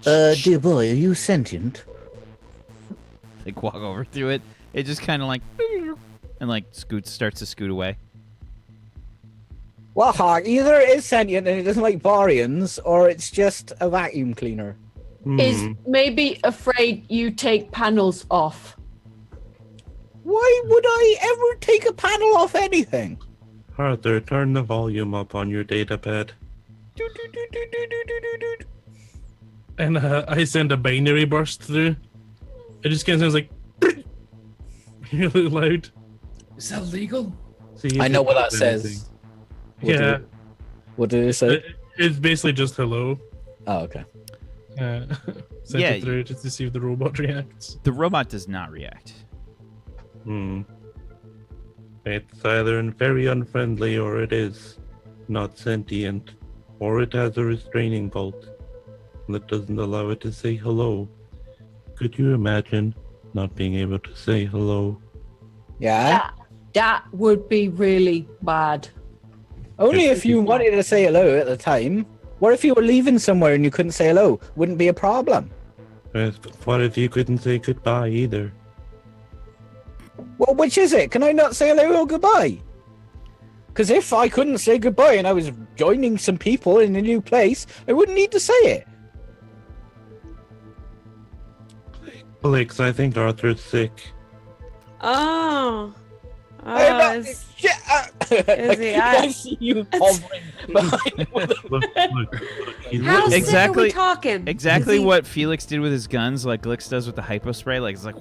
Dear boy, are you sentient? Like walk over to it. It just kind of like, and like starts to scoot away. Well, H.A.W.K, either it is sentient and it doesn't like Borians, or it's just a vacuum cleaner. Is maybe afraid you take panels off. Why would I ever take a panel off anything? Arthur, turn the volume up on your data pad. And I send a binary burst through. It just kind of sounds like really loud. Is that legal? See I if know it what that does says. anything. Yeah. What did it say? It's basically just hello. Oh, okay. Send Yeah, it through just to see if the robot reacts. The robot does not react. It's either very unfriendly or it is not sentient, or it has a restraining bolt that doesn't allow it to say hello. Could you imagine not being able to say hello? Yeah? That would be really bad. Only if you wanted to say hello at the time. What if you were leaving somewhere and you couldn't say hello? Wouldn't be a problem. What if you couldn't say goodbye either? Well, which is it? Can I not say hello or goodbye? Because if I couldn't say goodbye and I was joining some people in a new place, I wouldn't need to say it. Felix, I think Arthur's sick. Oh. Is he? I see you hovering behind him. How sick Exactly- are we talking? Exactly Is he- what Felix did with his guns, like Glix does with the hypo spray. Like it's like.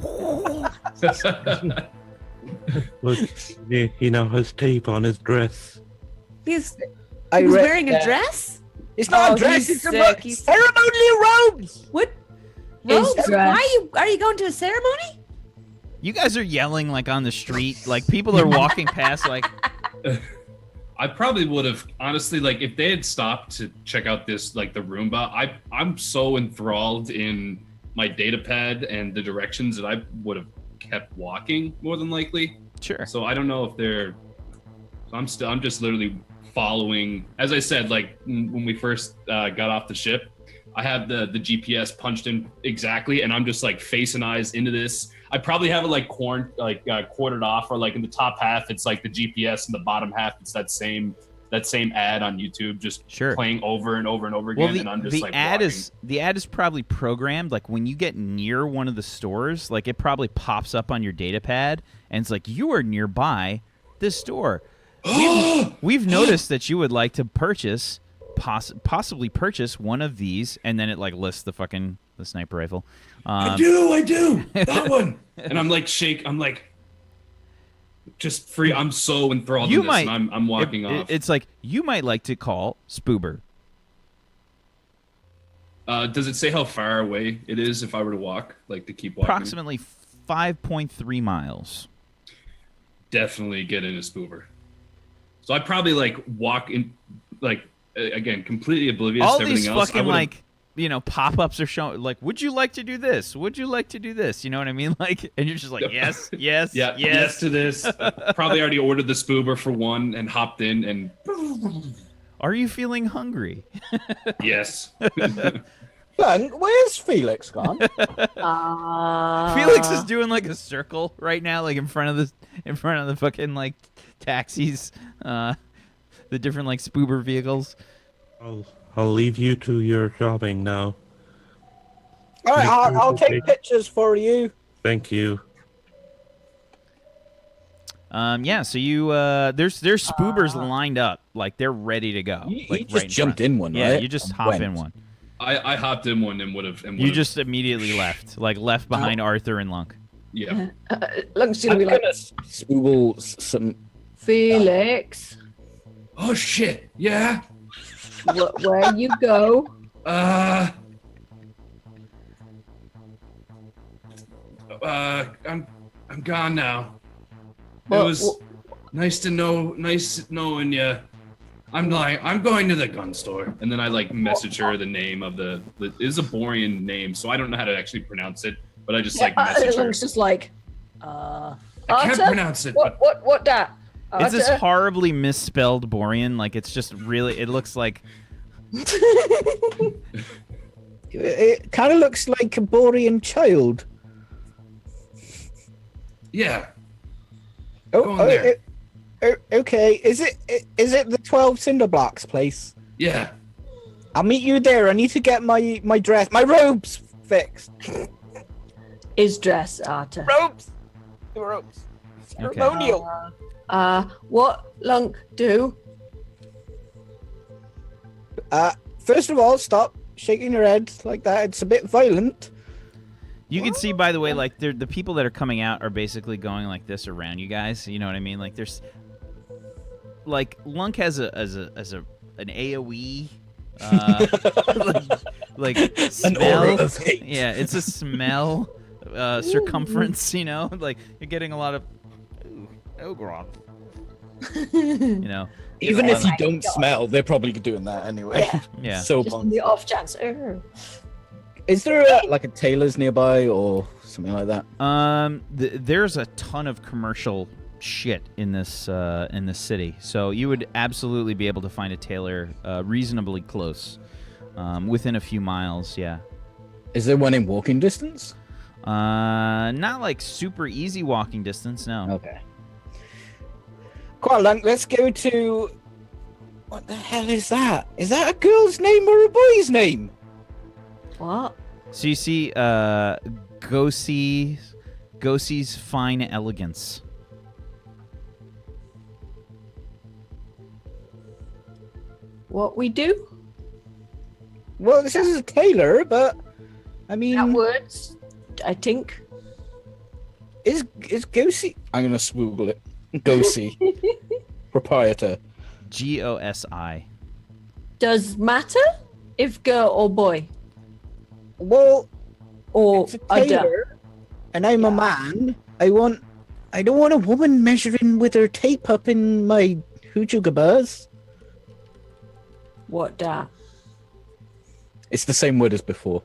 Look, he now has tape on his dress. He's I read wearing a that. dress? It's not Oh, a dress. he's It's sick. a He's- ceremonial robes. What? His Robes? dress. Why are you going to a ceremony? You guys are yelling like on the street, like people are walking past, like. I probably would have honestly, like, if they had stopped to check out this, like, the Roomba. I'm so enthralled in my data pad and the directions that I would have kept walking more than likely. Sure. So I don't know if they're. So I'm just literally following. As I said, like when we first got off the ship, I have the GPS punched in exactly, and I'm just like face and eyes into this. I probably have it like quartered off, or like in the top half it's like the GPS, and the bottom half it's that same ad on YouTube, just Sure. playing over and over and over again. Well, and I'm just like ad walking. the ad is probably programmed like when you get near one of the stores, like it probably pops up on your data pad, and it's like you are nearby this store. We've noticed that you would like to purchase, possibly purchase one of these, and then it like lists the sniper rifle. I do that one. And I'm like I'm like just free. I'm so enthralled You in this, might. and I'm walking off. It's like you might like to call Spoober. Does it say how far away it is if I were to walk, like to keep walking? Approximately 5.3 miles. Definitely get in a Spoober. So I'd probably like walk in, like again, completely oblivious All to everything these else. fucking like pop-ups are showing like, would you like to do this? Would you like to do this? You know what I mean? Like, and you're just like, yes, yes, yeah, yes to this. Probably already ordered the Spoober for one and hopped in and Are you feeling hungry? yes. Lunk, where's Felix gone? Felix is doing like a circle right now, like in front of the fucking like taxis, the different like Spoober vehicles. I'll leave you to your shopping now. All right, I'll take pictures for you. Thank you. Yeah. So you there's Spoobers lined up, like they're ready to go. You like just right jumped front. in one, Yeah, right? you just And hop went. in one. I hopped in one and would have. You just immediately left, like left behind Arthur and Lunk. Yeah. Lunk's gonna I'm be like, gonna spoogle some. Felix, Oh shit! Yeah. where you go? I'm gone now. Well, it was nice knowing you. I'm going to the gun store, and then I like message her the name of the it is a Borian name, so I don't know how to actually pronounce it, but I just like message her. Lunk's just like, I can't Arthur? pronounce it. But What that? It's this Arthur? horribly misspelled Borian. Like it's just really. It looks like It kind of looks like a Borian child. yeah, Oh, Go on there. Okay. Is it the 12 cinder blocks place? yeah. I'll meet you there. I need to get my robes fixed. His dress, Arthur. Robes. The robes. Okay. Ceremonial. What Lunk do? First of all, stop shaking your head like that. It's a bit violent. you can see, by the way, like the people that are coming out are basically going like this around you guys. You know what I mean? Like there's like Lunk has an AOE. like smell. aura of hate. Yeah, it's a smell circumference. You know, like you're getting a lot of Ogron. You know, Even Oh if you my don't God. smell, they're probably doing that anyway. Yeah. yeah. So Just on the off chance. is there like a tailor's nearby or something like that? There's a ton of commercial shit in this city, so you would absolutely be able to find a tailor reasonably close, within a few miles. Yeah. Is there one in walking distance? Not like super easy walking distance. No. Okay. Come on, Lunk, let's go to... What the hell is that? Is that a girl's name or a boy's name? What? So you see Gosie's Fine Elegance. What we do? Well, this is a tailor, but... I mean... That words, I think. Is Gosie... I'm going to swoogle it. Gosie. Proprietor. Gosi. Does matter if girl or boy? Well, Or it's a other? tailor, and I'm a man. I don't want a woman measuring with her tape up in my H.A.W.K. What that? It's the same word as before.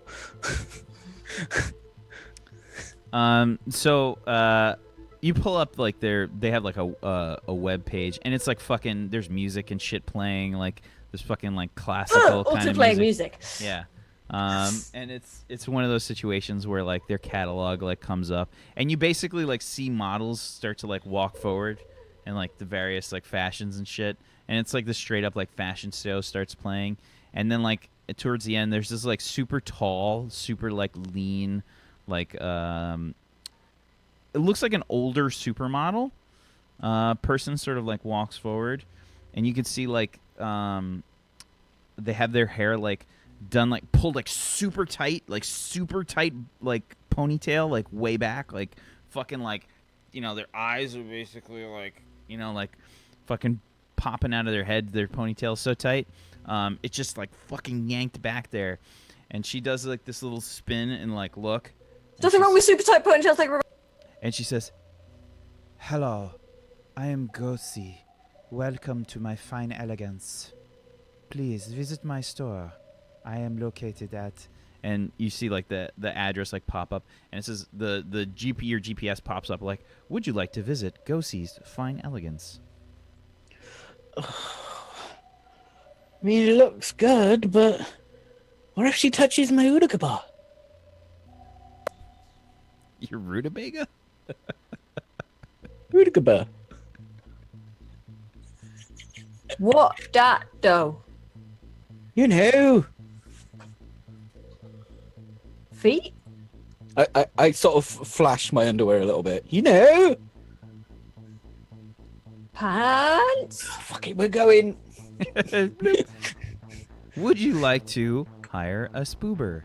So you pull up like they have like a web page, and it's like fucking there's music and shit playing, like there's fucking like classical kind Also of playing music. music. Yeah. And it's one of those situations where like their catalog like comes up, and you basically like see models start to like walk forward, and like the various like fashions and shit, and it's like the straight up like fashion show starts playing, and then like towards the end there's this like super tall, super like lean, like it looks like an older supermodel person sort of like walks forward, and you can see like they have their hair like done like pulled like super tight like ponytail like way back, like fucking like, you know, their eyes are basically like, you know, like fucking popping out of their head, their ponytail's so tight, it's just like fucking yanked back there, and she does like this little spin and like look. Nothing wrong with super tight ponytails like. And she says, "Hello, I am Gosi. Welcome to my fine elegance. Please visit my store. I am located at..." And you see like the address like pop up, and it says the your GPS pops up like, "Would you like to visit Gosi's Fine Elegance?" I mean, it looks good, but what if she touches my H.A.W.K? Your rutabaga? H.A.W.K. What that though? You know. Feet? I sort of flash my underwear a little bit. You know. Pants? Fuck it, we're going. Would you like to hire a spoober?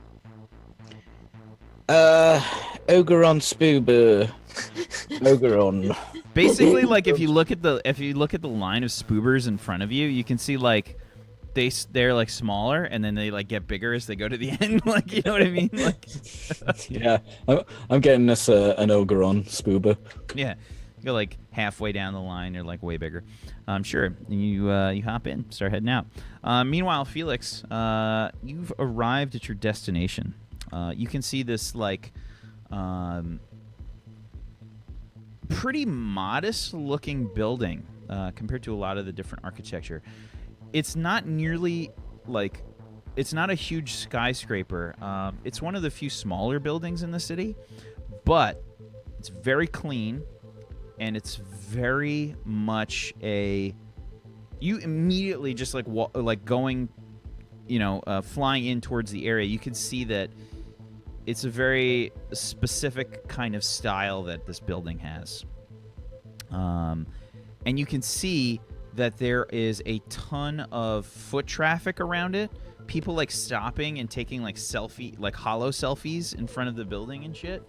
Ogron Spoober. Ogron. Basically, like if you look at the line of spoobers in front of you, you can see like they're like smaller, and then they like get bigger as they go to the end. Like, you know what I mean? Like, Yeah, I'm getting us an Ogron Spoober. yeah, you go like halfway down the line, you're like way bigger. Sure, you hop in, start heading out. Meanwhile, Felix, you've arrived at your destination. You can see this like pretty modest looking building compared to a lot of the different architecture. It's not nearly like, it's not a huge skyscraper. It's one of the few smaller buildings in the city, but it's very clean, and it's very much a, you immediately just like like going, you know, flying in towards the area, you can see that it's a very specific kind of style that this building has. And you can see that there is a ton of foot traffic around it. People like stopping and taking like hollow selfies in front of the building and shit.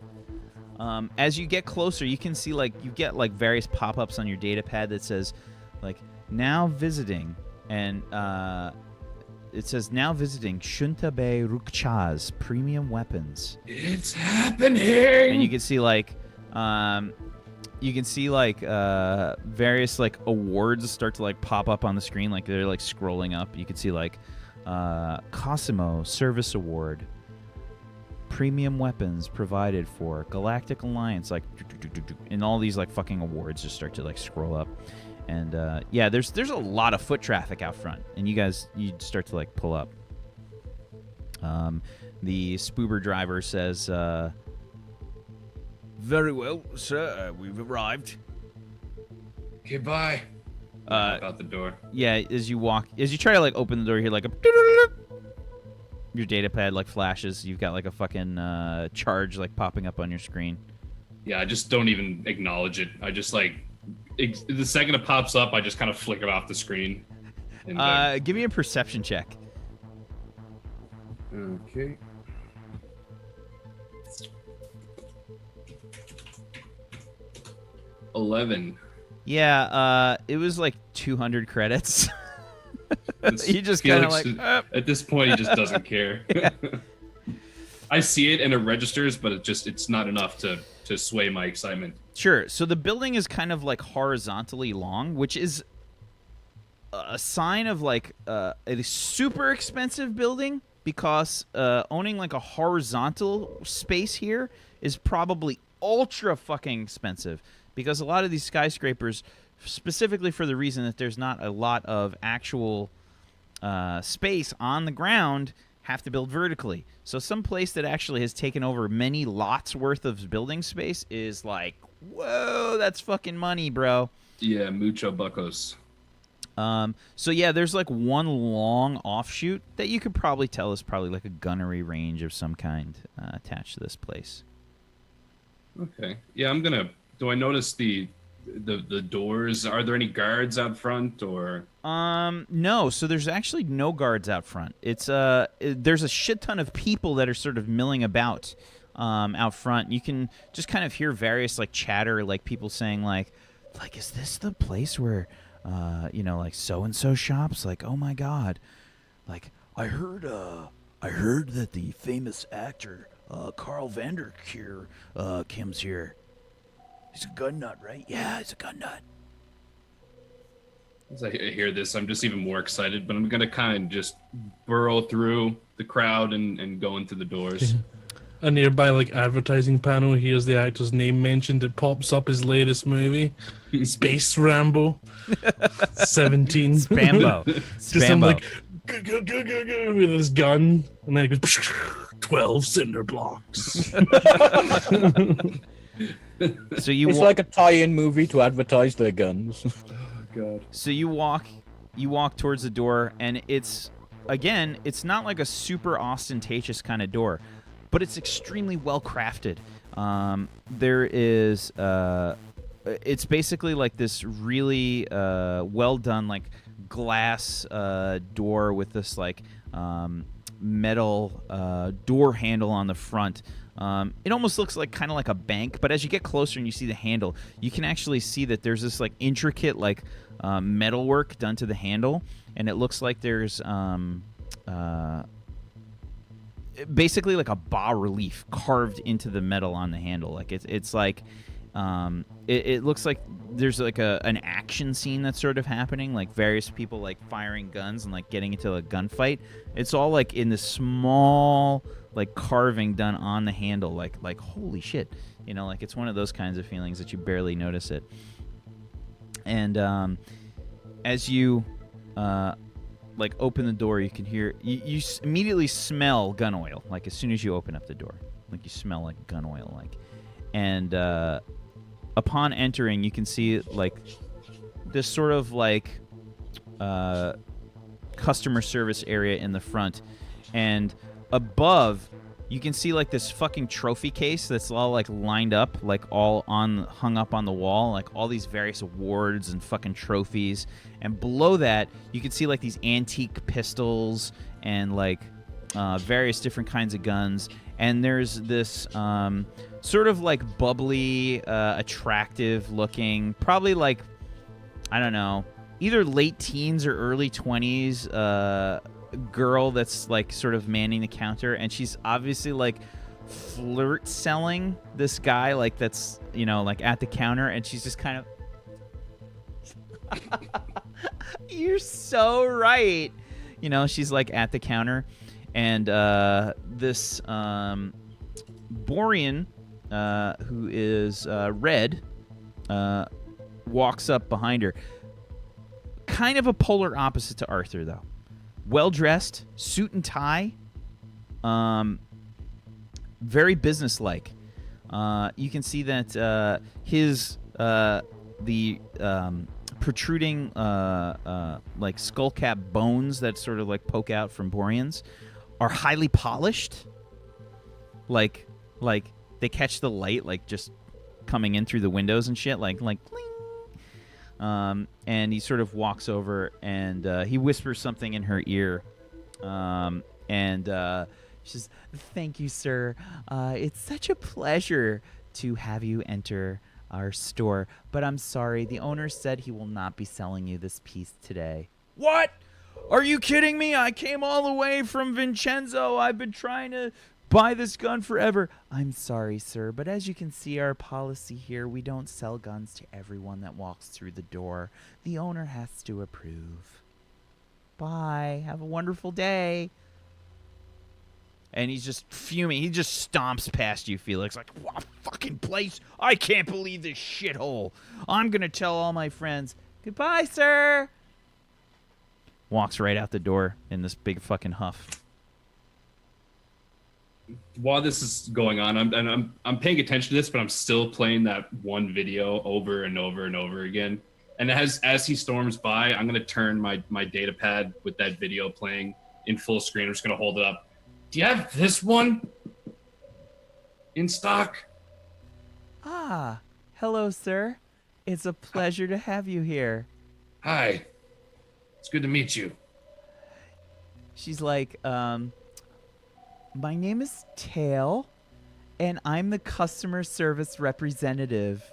As you get closer, you can see like you get like various pop-ups on your data pad that says like now visiting, and it says now visiting H.A.W.K's premium weapons. It's happening. And you can see like various like awards start to like pop up on the screen, like they're like scrolling up. You can see like Cosimo Service Award, premium weapons provided for Galactic Alliance, like, and all these like fucking awards just start to like scroll up. And yeah, there's a lot of foot traffic out front, and you start to like pull up. The spoober driver says, "Very well, sir. We've arrived." Okay, bye. Hop out the door. Yeah, as you try to like open the door, you hear like a your data pad like flashes. You've got like a fucking charge like popping up on your screen. Yeah, I just don't even acknowledge it. I just like the second it pops up, I just kind of flick it off the screen. And, give me a perception check. Okay. $11. Yeah, it was like 200 credits. He just kind of like at this point he just doesn't care. Yeah. I see it and it registers, but it's not enough to sway my excitement. Sure. So the building is kind of like horizontally long, which is a sign of like a super expensive building, because owning like a horizontal space here is probably ultra fucking expensive, because a lot of these skyscrapers, specifically for the reason that there's not a lot of actual space on the ground, have to build vertically. So some place that actually has taken over many lots worth of building space is like, whoa, that's fucking money, bro. Yeah, mucho buckos. So yeah, there's like one long offshoot that you could probably tell is probably like a gunnery range of some kind attached to this place. Okay. Yeah, do I notice the doors? Are there any guards out front or? No. So there's actually no guards out front. It's there's a shit ton of people that are sort of milling about out front. You can just kind of hear various like chatter, like people saying like is this the place where like so and so shops? Like, oh my god, like I heard that the famous actor Carl Vanderkeer comes here. He's a gun nut, right? Yeah, he's a gun nut. As I hear this, I'm just even more excited, but I'm going to kind of just burrow through the crowd and go into the doors. A nearby like advertising panel hears the actor's name mentioned. It pops up his latest movie, Space Rambo 17. Spambo. Just some like with his gun, and then it goes 12 cinder blocks. So it's like a tie-in movie to advertise their guns. Oh god. So you walk towards the door, and it's not like a super ostentatious kind of door, but it's extremely well crafted. There is it's basically like this really well done like glass door with this like metal door handle on the front. It almost looks like kind of like a bank, but as you get closer and you see the handle, you can actually see that there's this like intricate like metal work done to the handle, and it looks like there's basically like a bas relief carved into the metal on the handle. Like it's like it looks like there's like an action scene that's sort of happening, like various people like firing guns and like getting into a gunfight. It's all like in this small like carving done on the handle, like holy shit, like it's one of those kinds of feelings that you barely notice it. And as you like open the door, you can hear you immediately smell gun oil. Like as soon as you open up the door, like you smell like gun oil, like. And upon entering, you can see like this sort of like customer service area in the front, and above you can see like this fucking trophy case that's all like lined up, like all hung up on the wall, like all these various awards and fucking trophies. And below that, you can see like these antique pistols and like various different kinds of guns. And there's this sort of like bubbly, attractive looking, probably like, I don't know, either late teens or early 20s girl that's like sort of manning the counter. And she's obviously like flirt selling this guy like that's, like at the counter. And she's just kind of... You're so right. She's like at the counter. And this Borian, who is red, walks up behind her. Kind of a polar opposite to Arthur, though. Well-dressed, suit and tie, very businesslike. You can see that his the protruding like skull cap bones that sort of like poke out from Borians are highly polished. Like they catch the light like just coming in through the windows and shit like bling. And he sort of walks over and he whispers something in her ear. And she says, "Thank you, sir. It's such a pleasure to have you enter our store. But I'm sorry, the owner said he will not be selling you this piece today." What? Are you kidding me? I came all the way from Vincenzo. I've been trying to buy this gun forever. I'm sorry, sir, but as you can see, our policy here, we don't sell guns to everyone that walks through the door. The owner has to approve. Bye. Have a wonderful day. And he's just fuming. He just stomps past you, Felix. Like, what fucking place? I can't believe this shithole. I'm going to tell all my friends. Goodbye, sir. Walks right out the door in this big fucking huff. While this is going on, I'm paying attention to this, but I'm still playing that one video over and over and over again. And as he storms by, I'm gonna turn my data pad with that video playing in full screen. I'm just gonna hold it up. Do you have this one in stock? Ah, hello, sir. It's a pleasure to have you here. Hi. It's good to meet you. She's like, my name is Tail, and I'm the customer service representative.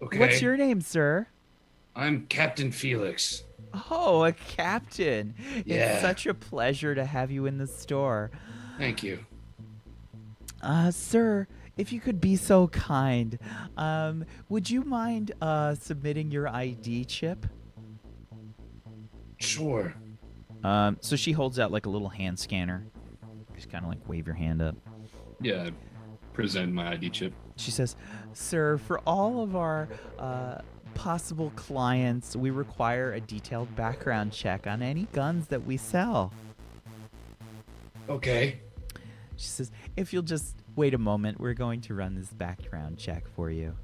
Okay. What's your name, sir? I'm Captain Felix. Oh, a captain. Yeah. It's such a pleasure to have you in the store. Thank you. Sir, if you could be so kind, would you mind submitting your ID chip? Sure. So she holds out like a little hand scanner. Just kind of like wave your hand up. Yeah, present my ID chip. She says, "Sir, for all of our possible clients, we require a detailed background check on any guns that we sell." Okay. She says, "If you'll just wait a moment, we're going to run this background check for you."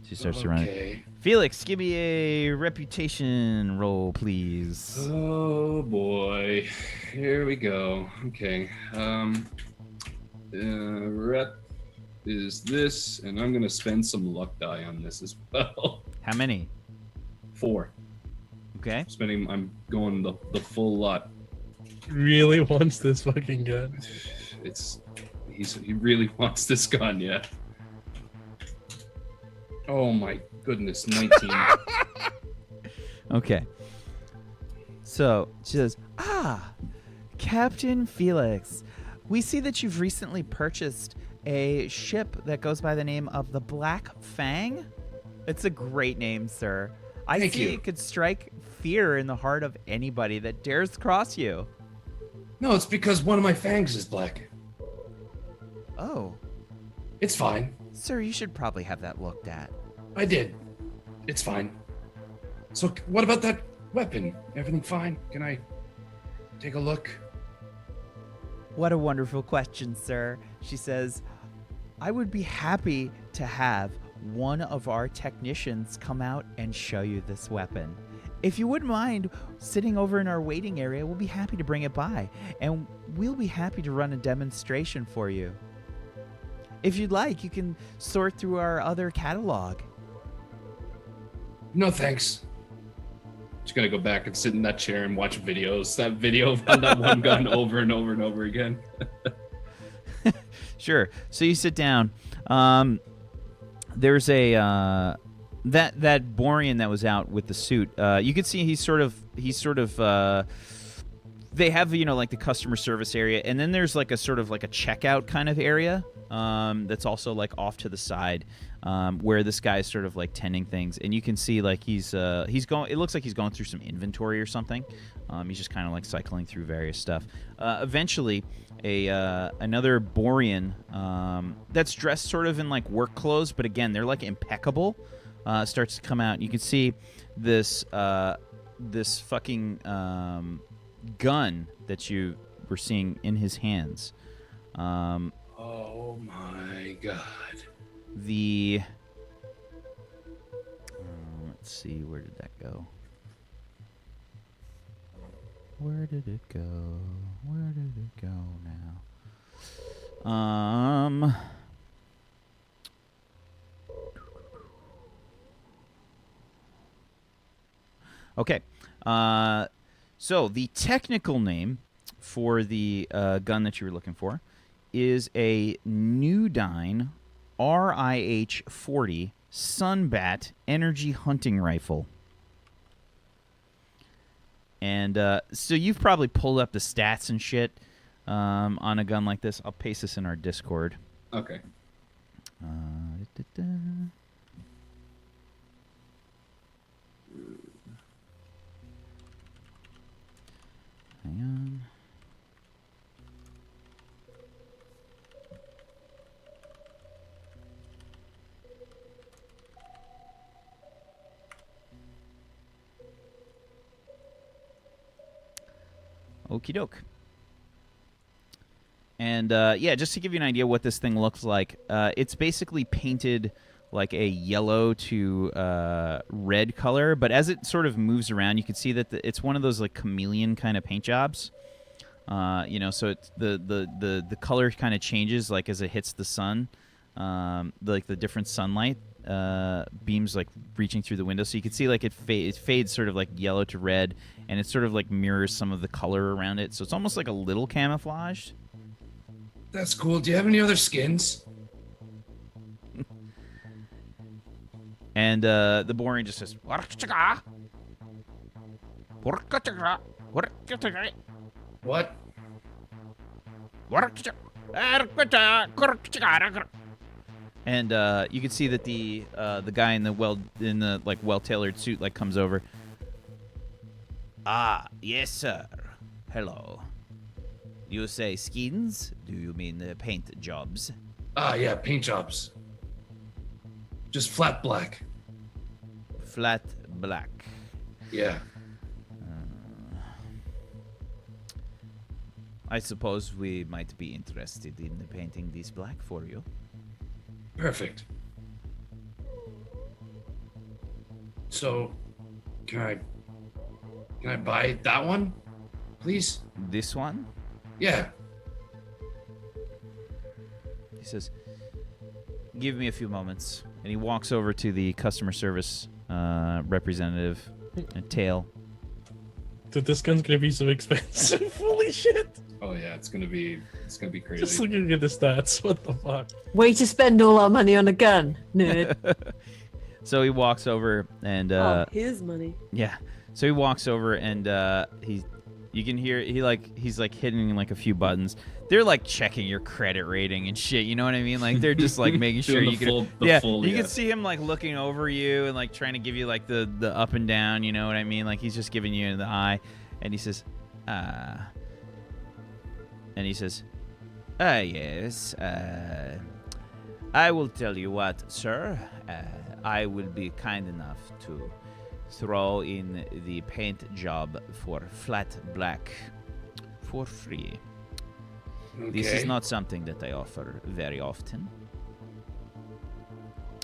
She starts to run it. Okay. Felix, give me a reputation roll, please. Oh boy. Here we go. Okay. Rep is this, and I'm gonna spend some luck die on this as well. How many? 4. Okay. I'm going the full lot. Really wants this fucking gun. He really wants this gun, yeah. Oh my goodness, 19. Okay. So she says, Captain Felix, we see that you've recently purchased a ship that goes by the name of the Black Fang. It's a great name, sir. Thank you. It could strike fear in the heart of anybody that dares cross you. No, it's because one of my fangs is black. Oh. It's fine. Sir, you should probably have that looked at. I did. It's fine. So what about that weapon? Everything fine? Can I take a look? What a wonderful question, sir. She says, I would be happy to have one of our technicians come out and show you this weapon. If you wouldn't mind sitting over in our waiting area, we'll be happy to bring it by, and we'll be happy to run a demonstration for you. If you'd like, you can sort through our other catalog. No, thanks. Just gonna go back and sit in that chair and watch videos. That video on that one gun over and over and over again. Sure. So you sit down. There's a that Borian that was out with the suit. You can see he's sort of they have, you know, like the customer service area, and then there's like a sort of like a checkout kind of area that's also like off to the side, where this guy's sort of like tending things, and you can see like he's going. It looks like he's going through some inventory or something. He's just kind of like cycling through various stuff. Eventually, another Borian that's dressed sort of in like work clothes, but again they're like impeccable. Starts to come out. You can see this fucking gun that you were seeing in his hands. Oh my god. Let's see, where did that go? Where did it go? Where did it go now? Okay. So the technical name for the gun that you were looking for is a Nudine RIH-40 Sunbat energy hunting rifle. And so you've probably pulled up the stats and shit on a gun like this. I'll paste this in our Discord. Okay. Hang on. Okie doke. And yeah, just to give you an idea what this thing looks like, it's basically painted like a yellow to red color, but as it sort of moves around, you can see that it's one of those like chameleon kind of paint jobs. You know, so it's the color kind of changes like as it hits the sun, like the different sunlight beams like reaching through the window. So you can see like it fades sort of like yellow to red, and it sort of like mirrors some of the color around it. So it's almost like a little camouflaged. That's cool. Do you have any other skins? And the Borian just says, What? and you can see that the guy in the well-tailored suit like comes over. Ah, yes, sir. Hello. You say skins? Do you mean the paint jobs? Ah, yeah, paint jobs. Just flat black. Flat black. Yeah. I suppose we might be interested in painting this black for you. Perfect. So, can I buy that one, please? This one? Yeah. He says, give me a few moments. And he walks over to the customer service representative, Tail. Dude, this gun's gonna be so expensive. Holy shit. Oh yeah, it's gonna be crazy. Just looking at the stats. What the fuck? Way to spend all our money on a gun, nerd. So he walks over and his money. yeah. So he walks over and you can hear he's like hitting like a few buttons. They're like checking your credit rating and shit. You know what I mean? Like they're just like making sure you can. You can see him like looking over you and like trying to give you like the up and down. You know what I mean? Like he's just giving you the eye, and he says, yes. I will tell you what, sir. I will be kind enough to throw in the paint job for flat black for free. Okay. This is not something that I offer very often.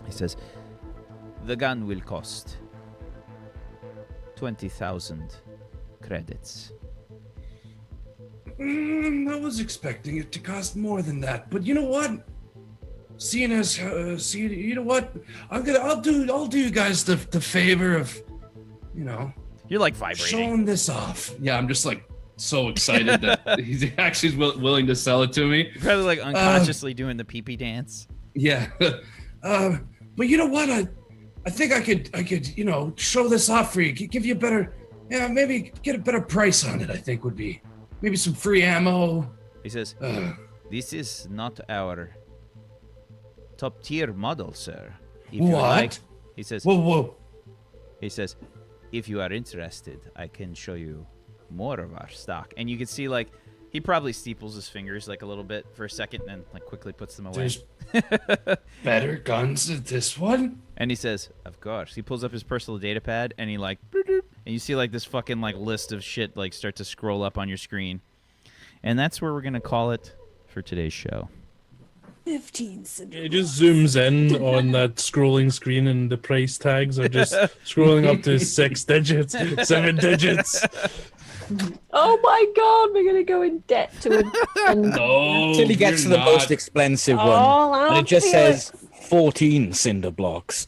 He says, the gun will cost 20,000 credits. I was expecting it to cost more than that, but you know what? Seeing as, you know what? I'll do you guys the favor of, you know, You're like vibrating. showing this off. Yeah, I'm just like so excited that he's actually willing to sell it to me. You're probably like unconsciously doing the pee-pee dance. Yeah, but you know what? I think I could, you know, show this off for you. Give you a better, maybe get a better price on it. I think would be maybe some free ammo. He says, this is not our top tier model, sir. If you What? like, he says, Whoa. he says, if you are interested, I can show you more of our stock. And you can see like he probably steeples his fingers like a little bit for a second and then like quickly puts them away. There's better guns than this one? And he says, of course. He pulls up his personal data pad and he like, and you see like this fucking like list of shit like start to scroll up on your screen. And that's where we're going to call it for today's show. 15 cinder It just zooms in on that scrolling screen, and the price tags are just scrolling up to 6 digits, 7 digits. Oh my god, we're gonna go in debt to a. No, Until he gets to you're the most not. expensive Oh, one. And it just says 14 cinder blocks.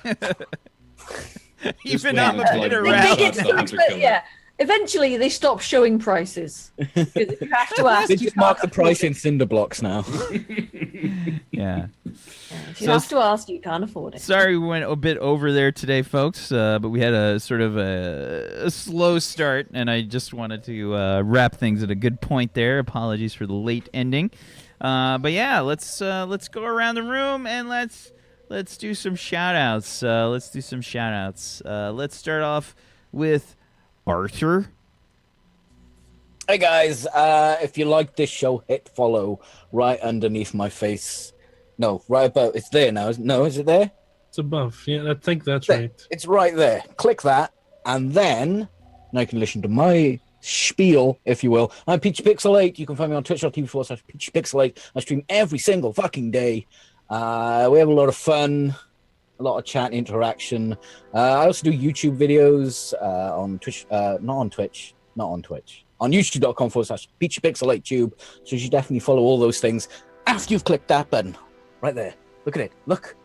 Even wait I'm a until bit I They around. make it too expensive. Yeah. Eventually, they stop showing prices. 'Cause you have to ask. They you just mark can't the price afford in cinder blocks now. Yeah. it. If you So have to ask, you can't afford it. Sorry we went a bit over there today, folks, but we had a sort of a slow start, and I just wanted to wrap things at a good point there. Apologies for the late ending. But yeah, let's go around the room and let's do some shout-outs. Let's start off with Arthur. Hey guys, if you like this show, hit follow right underneath my face. No, right above. It's there now. Is it there? It's above. Yeah, I think that's There. right. It's right there. Click that, and then now you can listen to my spiel, if you will. I'm PeachyPixel8. You can find me on twitch.tv/PeachyPixel8. I stream every single fucking day. We have a lot of fun, a lot of chat interaction. I also do YouTube videos on Twitch, not on Twitch. On youtube.com/PeachyPixel8tube. So you should definitely follow all those things after you've clicked that button. Right there. Look at it. Look.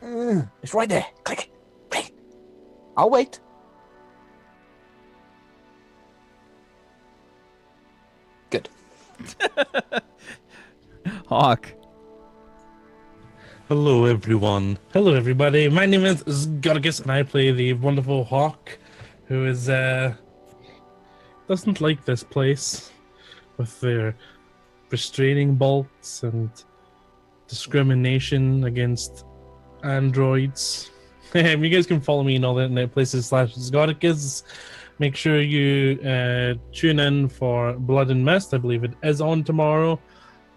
It's right there. Click it. Click it. I'll wait. Good. Hawk. Hello, everyone. Hello, everybody. My name is Gorgus, and I play the wonderful Hawk, who is doesn't like this place with their restraining bolts and discrimination against androids. You guys can follow me in all the internet places /Zgodicus. Make sure you tune in for Blood and Mist. I believe it is on tomorrow.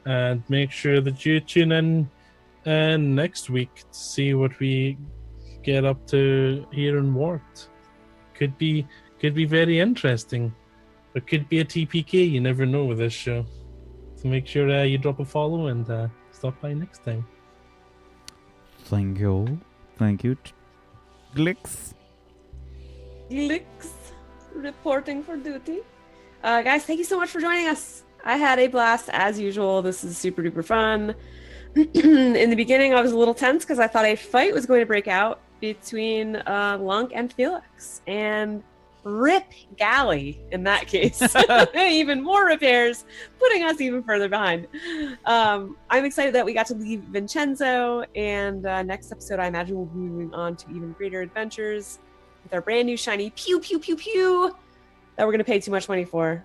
And make sure that you tune in next week to see what we get up to here in Wart. Could be very interesting. There could be a TPK. You never know with this show. So make sure you drop a follow and stop by next time. Thank you. Glix. Reporting for duty. Guys, thank you so much for joining us. I had a blast as usual. This is super duper fun. In the beginning, I was a little tense because I thought a fight was going to break out between Lunk and Felix. And rip Galley in that case. Even more repairs, putting us even further behind. I'm excited that we got to leave Vincenzo, and next episode I imagine we'll be moving on to even greater adventures with our brand new shiny pew pew pew pew that we're going to pay too much money for.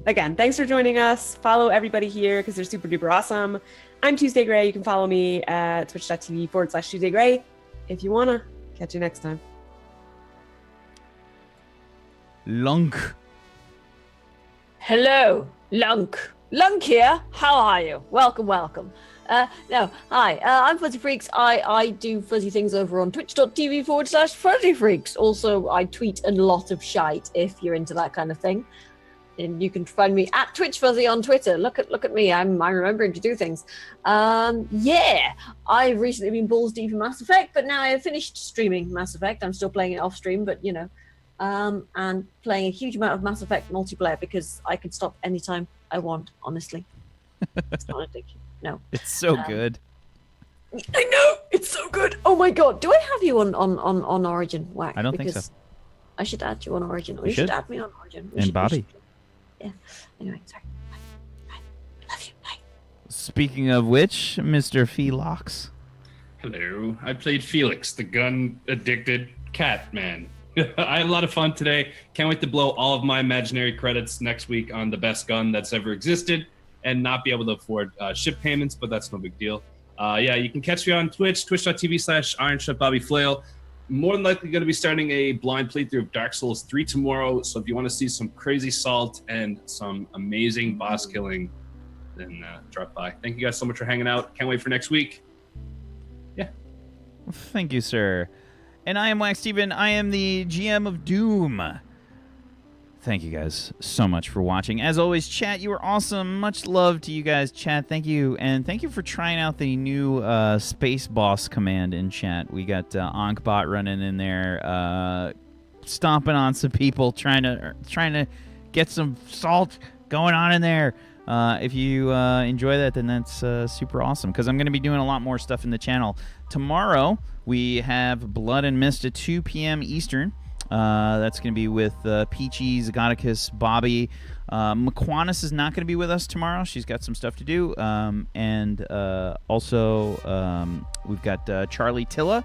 Again, thanks for joining us. Follow everybody here because they're super duper awesome. I'm Tuesday Gray. You can follow me at twitch.tv/Tuesday Gray if you wanna. Catch you next time. Lunk. Hello, Lunk. Lunk here. How are you? Welcome. Hi. I'm Fuzzy Freaks. I do fuzzy things over on twitch.tv/Fuzzy Freaks. Also, I tweet a lot of shite if you're into that kind of thing. And you can find me at Twitch Fuzzy on Twitter. Look at me. I'm remembering to do things. Yeah. I've recently been balls deep in Mass Effect, but now I have finished streaming Mass Effect. I'm still playing it off stream, but you know. And playing a huge amount of Mass Effect multiplayer because I can stop anytime I want, honestly. It's not addiction. No. It's so good. I know! It's so good! Oh my god, do I have you on Origin, Whack? I don't think so. Because I should add you on Origin. Or You you should should. add me on Origin. And Bobby. Yeah. Anyway, sorry. Bye. Love you. Bye. Speaking of which, Mr. Felix. Hello. I played Felix, the gun-addicted cat man. I had a lot of fun today. Can't wait to blow all of my imaginary credits next week on the best gun that's ever existed and not be able to afford ship payments, but that's no big deal. Yeah, you can catch me on Twitch, twitch.tv/IronShotBobbyFlail. More than likely going to be starting a blind playthrough of Dark Souls 3 tomorrow, so if you want to see some crazy salt and some amazing boss killing, then drop by. Thank you guys so much for hanging out. Can't wait for next week. Yeah. Thank you, sir. And I am Wax Steven. I am the GM of Doom. thank you guys so much for watching. As always, chat, you are awesome. Much love to you guys, chat. Thank you. And thank you for trying out the new Space Boss command in chat. We got Ankbot running in there, stomping on some people, trying to get some salt going on in there. If you enjoy that, then that's super awesome, because I'm going to be doing a lot more stuff in the channel. Tomorrow, we have Blood and Mist at 2 p.m. Eastern. That's going to be with Peachy, H.A.W.K, Bobby. McQuanis is not going to be with us tomorrow. She's got some stuff to do. And also, we've got Charlie Tilla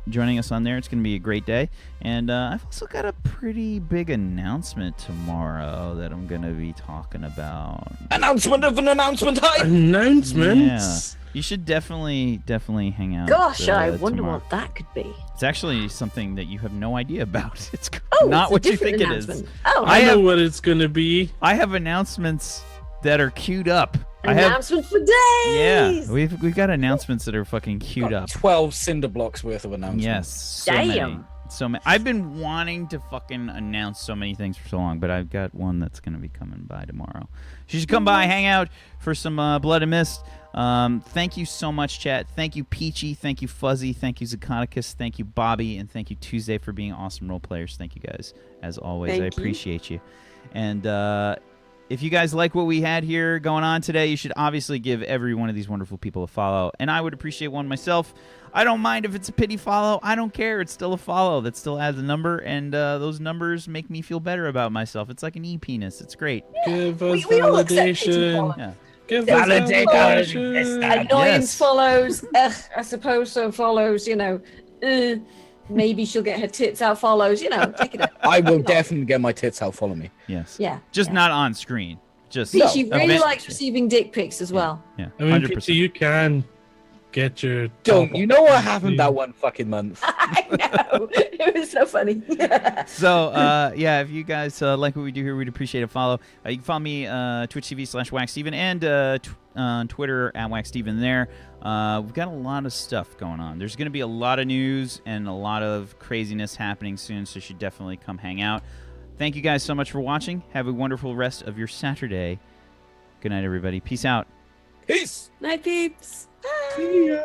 joining us on there. It's going to be a great day. And I've also got a pretty big announcement tomorrow that I'm going to be talking about. Announcement of an announcement. Hi. Announcements. Yeah. You should definitely hang out. Gosh, I wonder tomorrow. what that could be. It's actually something that you have no idea about. It's Oh, not it's a what you different think it is. announcement. Oh, I know have- what it's gonna be. I have announcements that are queued up. announcement for Yeah, days. we've got announcements that are fucking queued up. 12 cinder blocks worth of announcements. Yes, so many. So many. I've been wanting to fucking announce so many things for so long, but I've got one that's gonna be coming by tomorrow. You should come by, hang out for some Blood and Mist. Thank you so much, chat. Thank you, Peachy. Thank you, Fuzzy. Thank you, H.A.W.K. Thank you, Bobby. And thank you, Tuesday, for being awesome role players. Thank you, guys. As always, Thank I you. appreciate you. And if you guys like what we had here going on today, you should obviously give every one of these wonderful people a follow. And I would appreciate one myself. I don't mind if it's a pity follow. I don't care. It's still a follow. That still adds a number. And those numbers make me feel better about myself. It's like an e-penis. It's great. Give us We all accept pity validation. follow. Yeah. Give us Validate validation. Annoyance Yes. follows. I suppose so follows. Maybe she'll get her tits out follows. Take it out. I will definitely get my tits out. Follow me. Yes. Yeah. Just yeah. not on screen. Just She really event- likes receiving dick pics as well. Yeah. I mean, 100%. Peter, you can get your. Don't. top You know what off. happened that one fucking month? I know. It was so funny. So, yeah, if you guys like what we do here, we'd appreciate a follow. You can follow me, Twitch TV/WackSteven, and on Twitter at WackSteven there. We've got a lot of stuff going on. There's going to be a lot of news and a lot of craziness happening soon, so you should definitely come hang out. Thank you guys so much for watching. Have a wonderful rest of your Saturday. Good night, everybody. Peace out. Peace. Night, peeps. See ya.